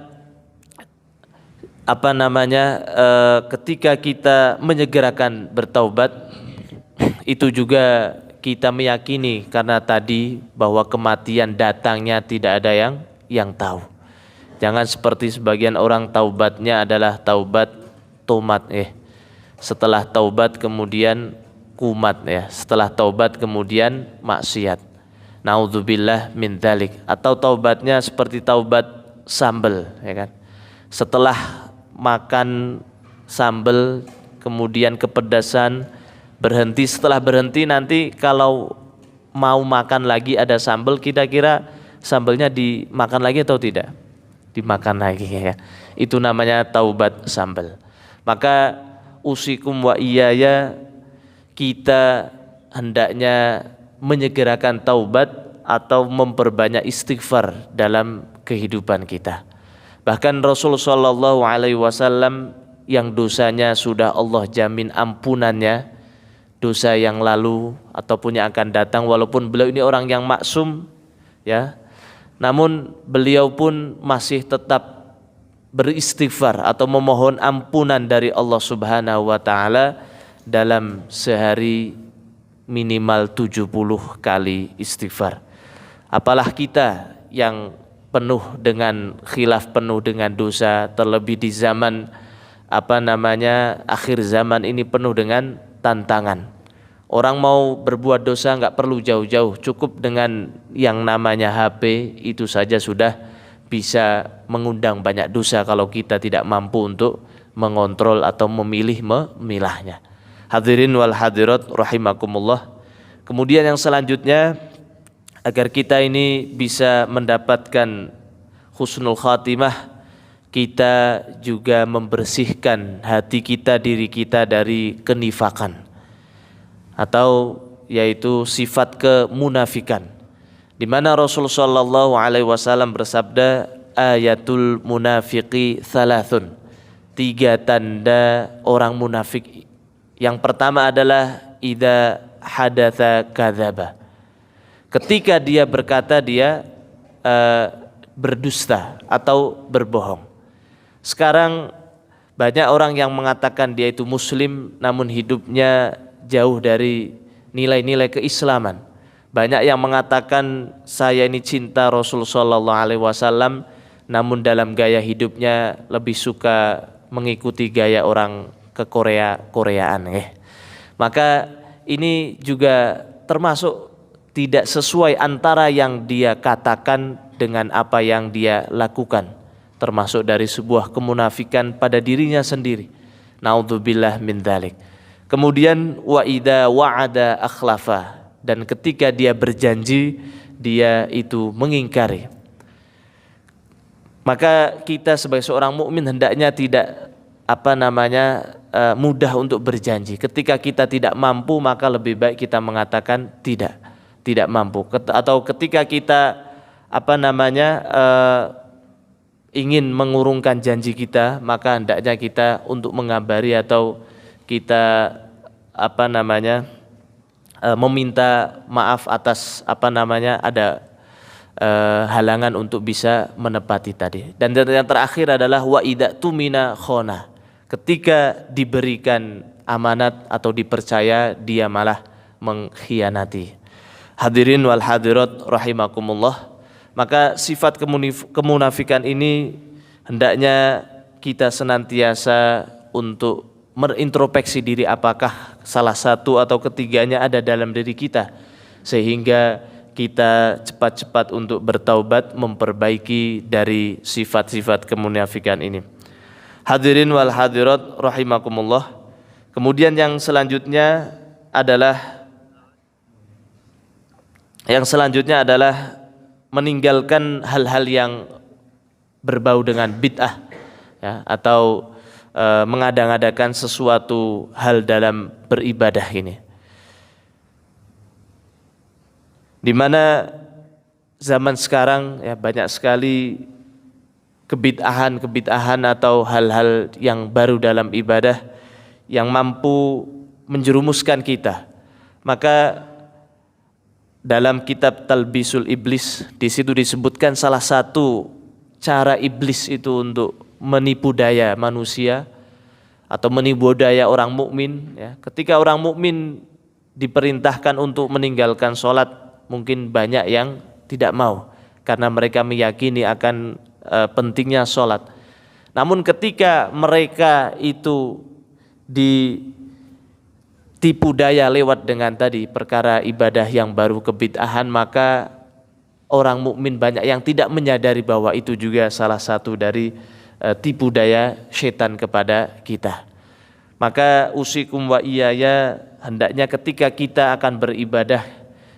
ketika kita menyegerakan bertaubat, itu juga kita meyakini karena tadi bahwa kematian datangnya tidak ada yang tahu. Jangan seperti sebagian orang taubatnya adalah taubat tomat setelah taubat kemudian kumat setelah taubat kemudian maksiat. Naudzubillah min dzalik. Atau taubatnya seperti taubat sambal, ya kan? Setelah makan sambal kemudian kepedasan, berhenti, setelah berhenti nanti kalau mau makan lagi ada sambal, kira-kira sambalnya dimakan lagi atau tidak? Dimakan lagi ya. Itu namanya taubat sambal. Maka usikum wa iyaya, kita hendaknya menyegerakan taubat atau memperbanyak istighfar dalam kehidupan kita. Bahkan Rasul sallallahu alaihi wasallam yang dosanya sudah Allah jamin ampunannya, dosa yang lalu ataupun yang akan datang, walaupun beliau ini orang yang maksum ya, namun beliau pun masih tetap beristighfar atau memohon ampunan dari Allah Subhanahu wa taala dalam sehari minimal 70 kali istighfar. Apalah kita yang penuh dengan khilaf, penuh dengan dosa, terlebih di zaman akhir zaman ini penuh dengan tantangan. Orang mau berbuat dosa nggak perlu jauh-jauh, cukup dengan yang namanya HP itu saja sudah bisa mengundang banyak dosa kalau kita tidak mampu untuk mengontrol atau memilahnya. Hadirin wal hadirat rahimakumullah. Kemudian yang selanjutnya, agar kita ini bisa mendapatkan husnul khatimah, kita juga membersihkan hati kita, diri kita dari kenifakan atau yaitu sifat kemunafikan, di mana Rasul sallallahu alaihi wasallam bersabda, ayatul munafiqi thalathun, 3 tanda orang munafik. Yang pertama adalah idza hadatsa kadzaba, ketika dia berkata dia berdusta atau berbohong. Sekarang banyak orang yang mengatakan dia itu muslim namun hidupnya jauh dari nilai-nilai keislaman. Banyak yang mengatakan saya ini cinta Rasul sallallahu alaihi wasallam namun dalam gaya hidupnya lebih suka mengikuti gaya orang ke Koreaan. Maka ini juga termasuk tidak sesuai antara yang dia katakan dengan apa yang dia lakukan, termasuk dari sebuah kemunafikan pada dirinya sendiri. Naudzubillah min dzalik. Kemudian wa idza wa'ada akhlafa, dan ketika dia berjanji dia itu mengingkari. Maka kita sebagai seorang mukmin hendaknya tidak mudah untuk berjanji. Ketika kita tidak mampu, maka lebih baik kita mengatakan tidak mampu. Atau ketika kita ingin mengurungkan janji kita, maka hendaknya kita untuk mengabari atau kita meminta maaf atas ada halangan untuk bisa menepati tadi. Dan yang terakhir adalah wa idza tumina khona, ketika diberikan amanat atau dipercaya dia malah mengkhianati. Hadirin wal hadirat rahimakumullah. Maka sifat kemunafikan ini hendaknya kita senantiasa untuk merintrospeksi diri, apakah salah satu atau ketiganya ada dalam diri kita, sehingga kita cepat-cepat untuk bertaubat, memperbaiki dari sifat-sifat kemunafikan ini. Hadirin wal hadirat rahimakumullah. Kemudian yang selanjutnya adalah meninggalkan hal-hal yang berbau dengan bid'ah, ya, atau mengadang-adakan sesuatu hal dalam beribadah ini, di mana zaman sekarang ya banyak sekali kebid'ahan atau hal-hal yang baru dalam ibadah yang mampu menjerumuskan kita. Maka dalam kitab Talbisul Iblis, di situ disebutkan salah satu cara iblis itu untuk menipu daya manusia atau menipu daya orang mukmin, ya. Ketika orang mukmin diperintahkan untuk meninggalkan sholat, mungkin banyak yang tidak mau karena mereka meyakini akan pentingnya sholat. Namun ketika mereka itu ditipu daya lewat dengan tadi perkara ibadah yang baru, kebid'ahan, maka orang mukmin banyak yang tidak menyadari bahwa itu juga salah satu dari tipu daya setan kepada kita. Maka usikum wa iyaya, hendaknya ketika kita akan beribadah,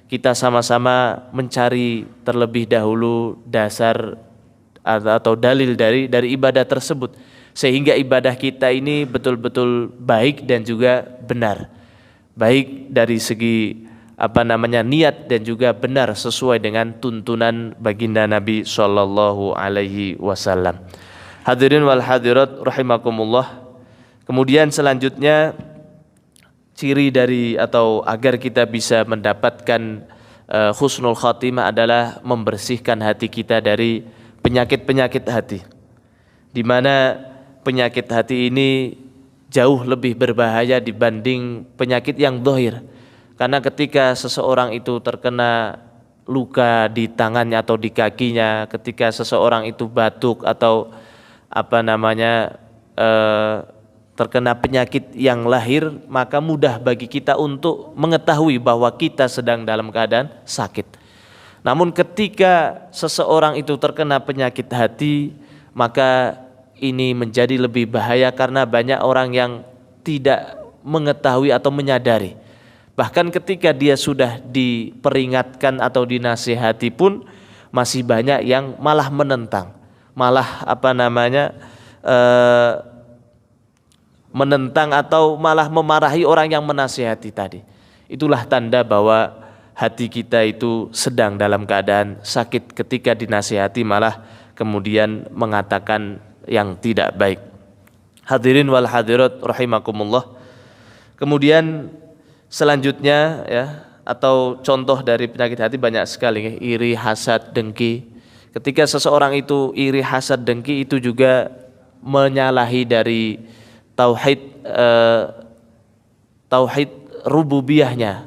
kita sama-sama mencari terlebih dahulu dasar atau dalil dari ibadah tersebut, sehingga ibadah kita ini betul-betul baik dan juga benar, baik dari segi niat dan juga benar sesuai dengan tuntunan baginda Nabi sallallahu alaihi wasallam. Hadirin wal hadirat rahimakumullah. Kemudian selanjutnya ciri dari atau agar kita bisa mendapatkan husnul khatimah adalah membersihkan hati kita dari penyakit-penyakit hati, di mana penyakit hati ini jauh lebih berbahaya dibanding penyakit yang zahir. Karena ketika seseorang itu terkena luka di tangannya atau di kakinya, ketika seseorang itu batuk atau terkena penyakit yang lahir, maka mudah bagi kita untuk mengetahui bahwa kita sedang dalam keadaan sakit. Namun ketika seseorang itu terkena penyakit hati, maka ini menjadi lebih bahaya karena banyak orang yang tidak mengetahui atau menyadari. Bahkan ketika dia sudah diperingatkan atau dinasihati pun masih banyak yang malah menentang, malah menentang atau malah memarahi orang yang menasihati tadi. Itulah tanda bahwa hati kita itu sedang dalam keadaan sakit ketika dinasihati malah kemudian mengatakan yang tidak baik. Hadirin wal hadirat rahimakumullah. Kemudian selanjutnya ya, atau contoh dari penyakit hati banyak sekali, iri, hasad, dengki. Ketika seseorang itu iri, hasad, dengki, itu juga menyalahi dari tauhid rububiyahnya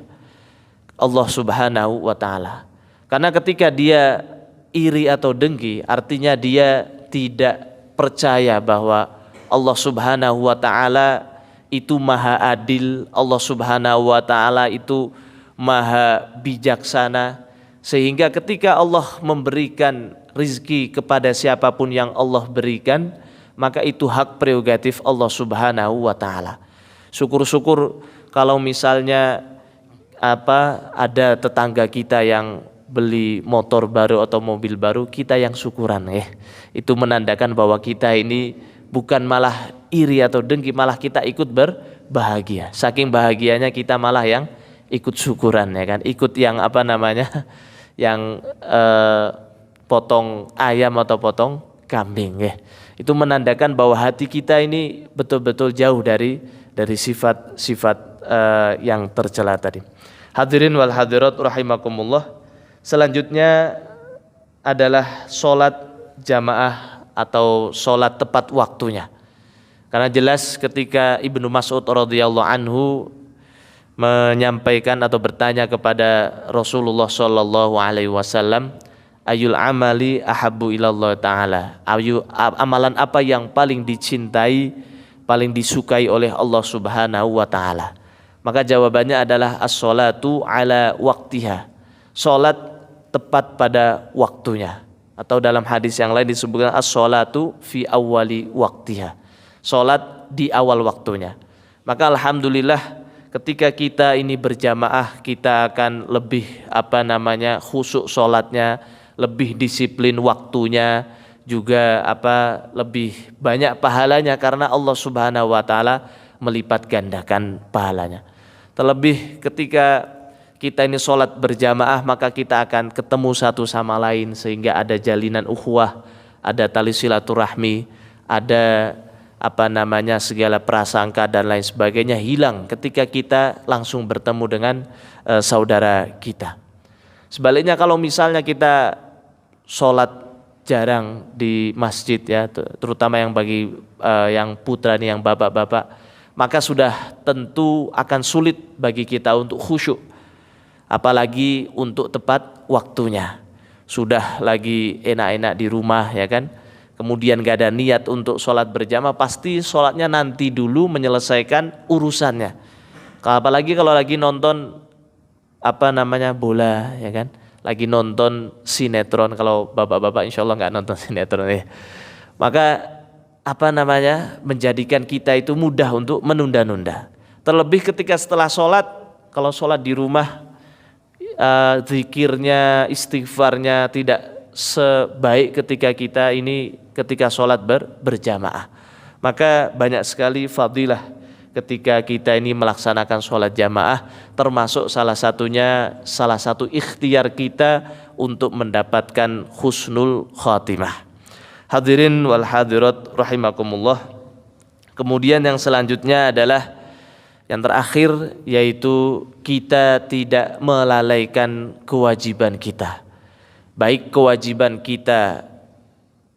Allah Subhanahu wa taala. Karena ketika dia iri atau dengki, artinya dia tidak percaya bahwa Allah Subhanahu wa taala itu maha adil, Allah Subhanahu wa taala itu maha bijaksana, sehingga ketika Allah memberikan rizki kepada siapapun yang Allah berikan, maka itu hak prerogatif Allah Subhanahu wa taala. Syukur-syukur kalau misalnya ada tetangga kita yang beli motor baru atau mobil baru, kita yang syukuran ya. Itu menandakan bahwa kita ini bukan malah iri atau dengki, malah kita ikut berbahagia. Saking bahagianya kita malah yang ikut syukuran ya kan, ikut yang yang potong ayam atau potong kambing ya. Itu menandakan bahwa hati kita ini betul-betul jauh dari sifat-sifat yang tercela tadi. Hadirin wal hadirat rahimakumullah. Selanjutnya adalah sholat jamaah atau sholat tepat waktunya. Karena jelas ketika Ibnu Mas'ud radhiyallahu anhu menyampaikan atau bertanya kepada Rasulullah sallallahu alaihi wasallam, ayul amali ahabbu ilallah ta'ala, amalan apa yang paling dicintai, paling disukai oleh Allah Subhanahu wa ta'ala. Maka jawabannya adalah as-sholatu ala waktiha, sholat tepat pada waktunya. Atau dalam hadis yang lain disebutkan as-sholatu fi awwali waktiha, sholat di awal waktunya. Maka alhamdulillah ketika kita ini berjamaah, kita akan lebih khusyuk sholatnya, lebih disiplin waktunya, juga lebih banyak pahalanya karena Allah Subhanahu wa taala melipat gandakan pahalanya. Terlebih ketika kita ini sholat berjamaah, maka kita akan ketemu satu sama lain sehingga ada jalinan ukhuwah, ada tali silaturahmi, ada segala prasangka dan lain sebagainya hilang ketika kita langsung bertemu dengan saudara kita. Sebaliknya kalau misalnya kita sholat jarang di masjid ya, terutama yang bagi yang putra nih, yang bapak-bapak, maka sudah tentu akan sulit bagi kita untuk khusyuk, apalagi untuk tepat waktunya. Sudah lagi enak-enak di rumah ya kan, kemudian gak ada niat untuk sholat berjamaah, pasti sholatnya nanti dulu menyelesaikan urusannya. Apalagi kalau lagi nonton bola ya kan, lagi nonton sinetron. Kalau bapak-bapak insya Allah nggak nonton sinetron ya, maka menjadikan kita itu mudah untuk menunda-nunda. Terlebih ketika setelah sholat, kalau sholat di rumah, zikirnya, istighfarnya tidak sebaik ketika sholat berjamaah. Maka banyak sekali fadilah ketika kita ini melaksanakan sholat jamaah, termasuk salah satu ikhtiar kita untuk mendapatkan husnul khatimah. Hadirin wal hadirat rahimakumullah. Kemudian yang selanjutnya adalah yang terakhir, yaitu kita tidak melalaikan kewajiban kita, baik kewajiban kita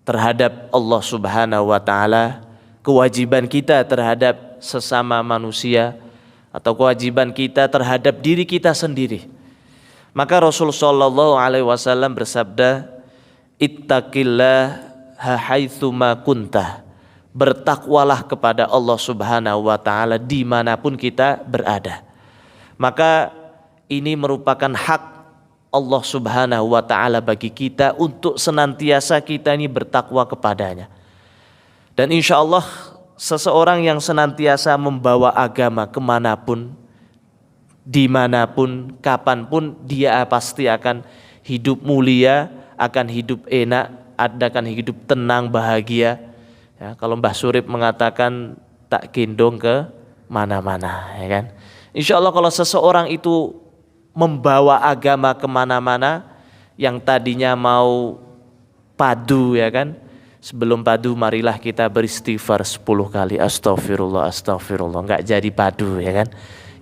terhadap Allah Subhanahu wa taala, kewajiban kita terhadap sesama manusia, atau kewajiban kita terhadap diri kita sendiri. Maka Rasul sallallahu alaihi wasallam bersabda, ittaqillah haitsuma kunta, bertakwalah kepada Allah Subhanahu wa taala dimanapun kita berada. Maka ini merupakan hak Allah Subhanahu wa taala bagi kita untuk senantiasa kita ini bertakwa kepadanya. Dan insya Allah seseorang yang senantiasa membawa agama kemanapun, dimanapun, kapanpun, dia pasti akan hidup mulia, akan hidup enak, akan hidup tenang, bahagia. Ya, kalau Mbah Surip mengatakan tak gendong ke mana-mana, ya kan? Insya Allah kalau seseorang itu membawa agama kemana-mana, yang tadinya mau padu, ya kan? Sebelum padu marilah kita beristighfar 10 kali, astagfirullah, astagfirullah, nggak jadi padu, ya kan?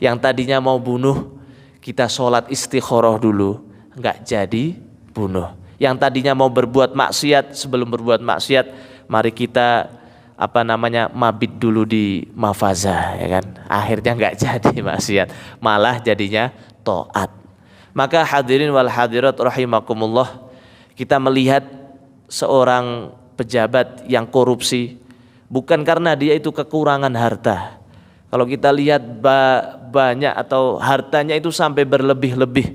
Yang tadinya mau bunuh, kita sholat istikharah dulu, nggak jadi bunuh. Yang tadinya mau berbuat maksiat, sebelum berbuat maksiat, mari kita mabit dulu di mafazah, ya kan? Akhirnya nggak jadi maksiat, malah jadinya taat. Maka hadirin wal hadirat rahimakumullah, kita melihat seorang pejabat yang korupsi bukan karena dia itu kekurangan harta. Kalau kita lihat banyak atau hartanya itu sampai berlebih-lebih,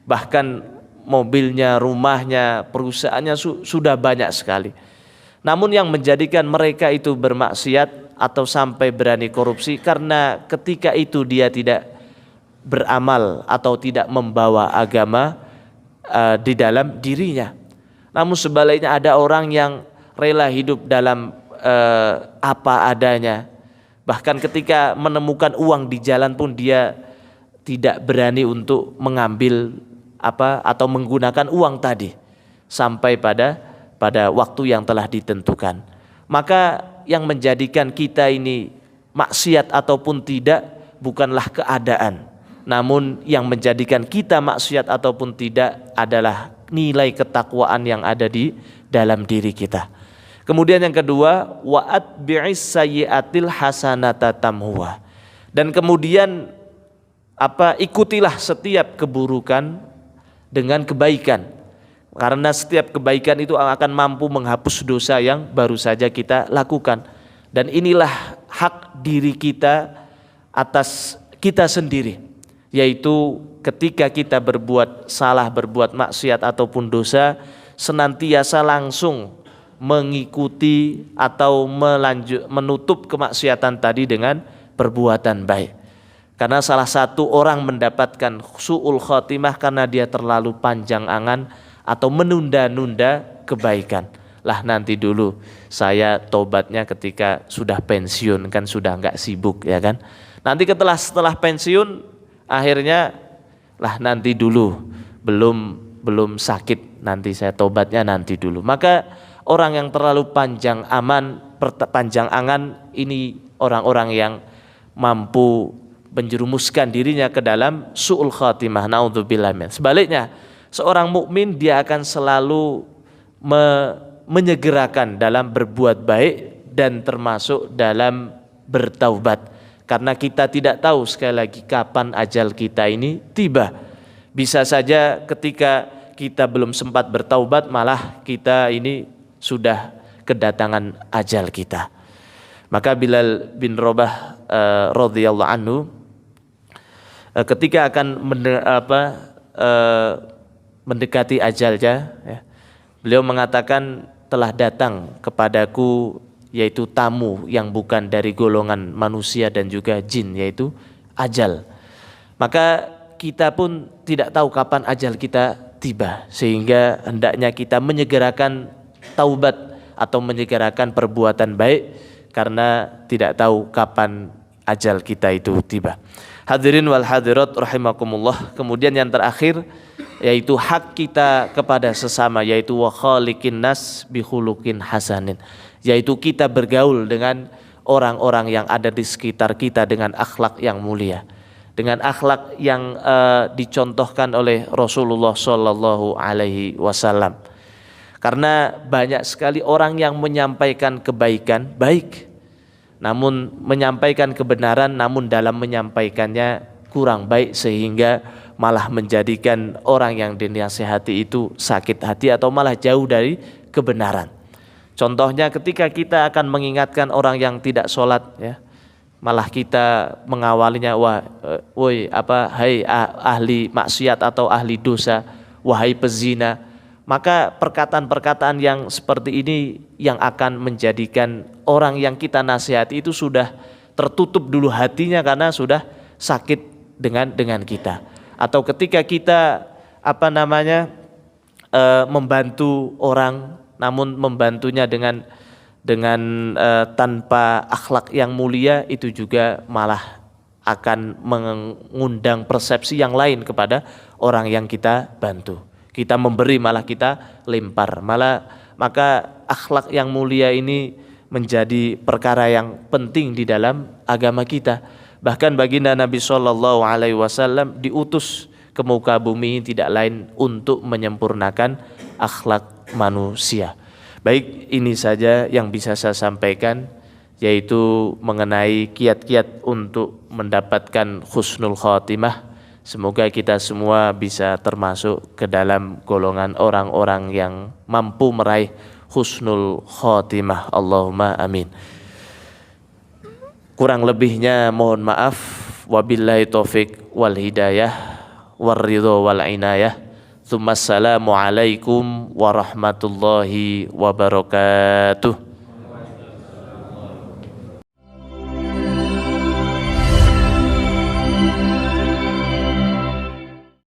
bahkan mobilnya, rumahnya, perusahaannya sudah banyak sekali. Namun yang menjadikan mereka itu bermaksiat atau sampai berani korupsi karena ketika itu dia tidak beramal atau tidak membawa agama di dalam dirinya. Namun sebaliknya ada orang yang rela hidup dalam apa adanya. Bahkan ketika menemukan uang di jalan pun dia tidak berani untuk mengambil atau menggunakan uang tadi sampai pada waktu yang telah ditentukan. Maka yang menjadikan kita ini maksiat ataupun tidak bukanlah keadaan, namun yang menjadikan kita maksiat ataupun tidak adalah nilai ketakwaan yang ada di dalam diri kita. Kemudian yang kedua, wa'at bi'is sayyi'atil hasanata tamhuha. Dan kemudian ikutilah setiap keburukan dengan kebaikan. Karena setiap kebaikan itu akan mampu menghapus dosa yang baru saja kita lakukan. Dan inilah hak diri kita atas kita sendiri, yaitu ketika kita berbuat salah, berbuat maksiat ataupun dosa, senantiasa langsung mengikuti atau menutup kemaksiatan tadi dengan perbuatan baik. Karena salah satu orang mendapatkan su'ul khotimah karena dia terlalu panjang angan atau menunda-nunda kebaikan. Lah nanti dulu, saya tobatnya ketika sudah pensiun, kan sudah enggak sibuk, ya kan. Nanti setelah pensiun akhirnya lah nanti dulu, belum sakit, nanti saya tobatnya nanti dulu. Maka orang yang terlalu panjang angan ini orang-orang yang mampu menjerumuskan dirinya ke dalam su'ul khatimah, naudzubillah min. Sebaliknya, seorang mukmin dia akan selalu menyegerakan dalam berbuat baik dan termasuk dalam bertaubat. Karena kita tidak tahu sekali lagi kapan ajal kita ini tiba. Bisa saja ketika kita belum sempat bertaubat malah kita ini sudah kedatangan ajal kita. Maka Bilal bin Rabah radhiyallahu anhu ketika akan mendekati ajalnya, ya, beliau mengatakan telah datang kepadaku yaitu tamu yang bukan dari golongan manusia dan juga jin, yaitu ajal. Maka kita pun tidak tahu kapan ajal kita tiba, sehingga hendaknya kita menyegerakan taubat atau menyegerakan perbuatan baik karena tidak tahu kapan ajal kita itu tiba. Hadirin wal hadirat rahimakumullah. Kemudian yang terakhir yaitu hak kita kepada sesama, yaitu wa khaliqin nas bi khuluqin hasanin, yaitu kita bergaul dengan orang-orang yang ada di sekitar kita dengan akhlak yang mulia, dengan akhlak yang dicontohkan oleh Rasulullah sallallahu alaihi wasallam. Karena banyak sekali orang yang menyampaikan kebaikan baik, namun menyampaikan kebenaran namun dalam menyampaikannya kurang baik, sehingga malah menjadikan orang yang dinasihati itu sakit hati atau malah jauh dari kebenaran. Contohnya ketika kita akan mengingatkan orang yang tidak sholat, ya, malah kita mengawalinya, hai ahli maksiat atau ahli dosa, wahai pezina. Maka perkataan-perkataan yang seperti ini yang akan menjadikan orang yang kita nasihati itu sudah tertutup dulu hatinya karena sudah sakit dengan kita. Atau ketika kita membantu orang, namun membantunya dengan tanpa akhlak yang mulia, itu juga malah akan mengundang persepsi yang lain kepada orang yang kita bantu. Kita memberi malah kita lempar. Maka akhlak yang mulia ini menjadi perkara yang penting di dalam agama kita. Bahkan baginda Nabi SAW diutus ke muka bumi tidak lain untuk menyempurnakan akhlak manusia. Baik, ini saja yang bisa saya sampaikan, yaitu mengenai kiat-kiat untuk mendapatkan husnul khotimah. Semoga kita semua bisa termasuk ke dalam golongan orang-orang yang mampu meraih husnul khotimah. Allahumma amin. Kurang lebihnya mohon maaf. Wabillahi taufik wal hidayah warridha wal inayah. Tsumma assalamu alaikum warahmatullahi wabarakatuh.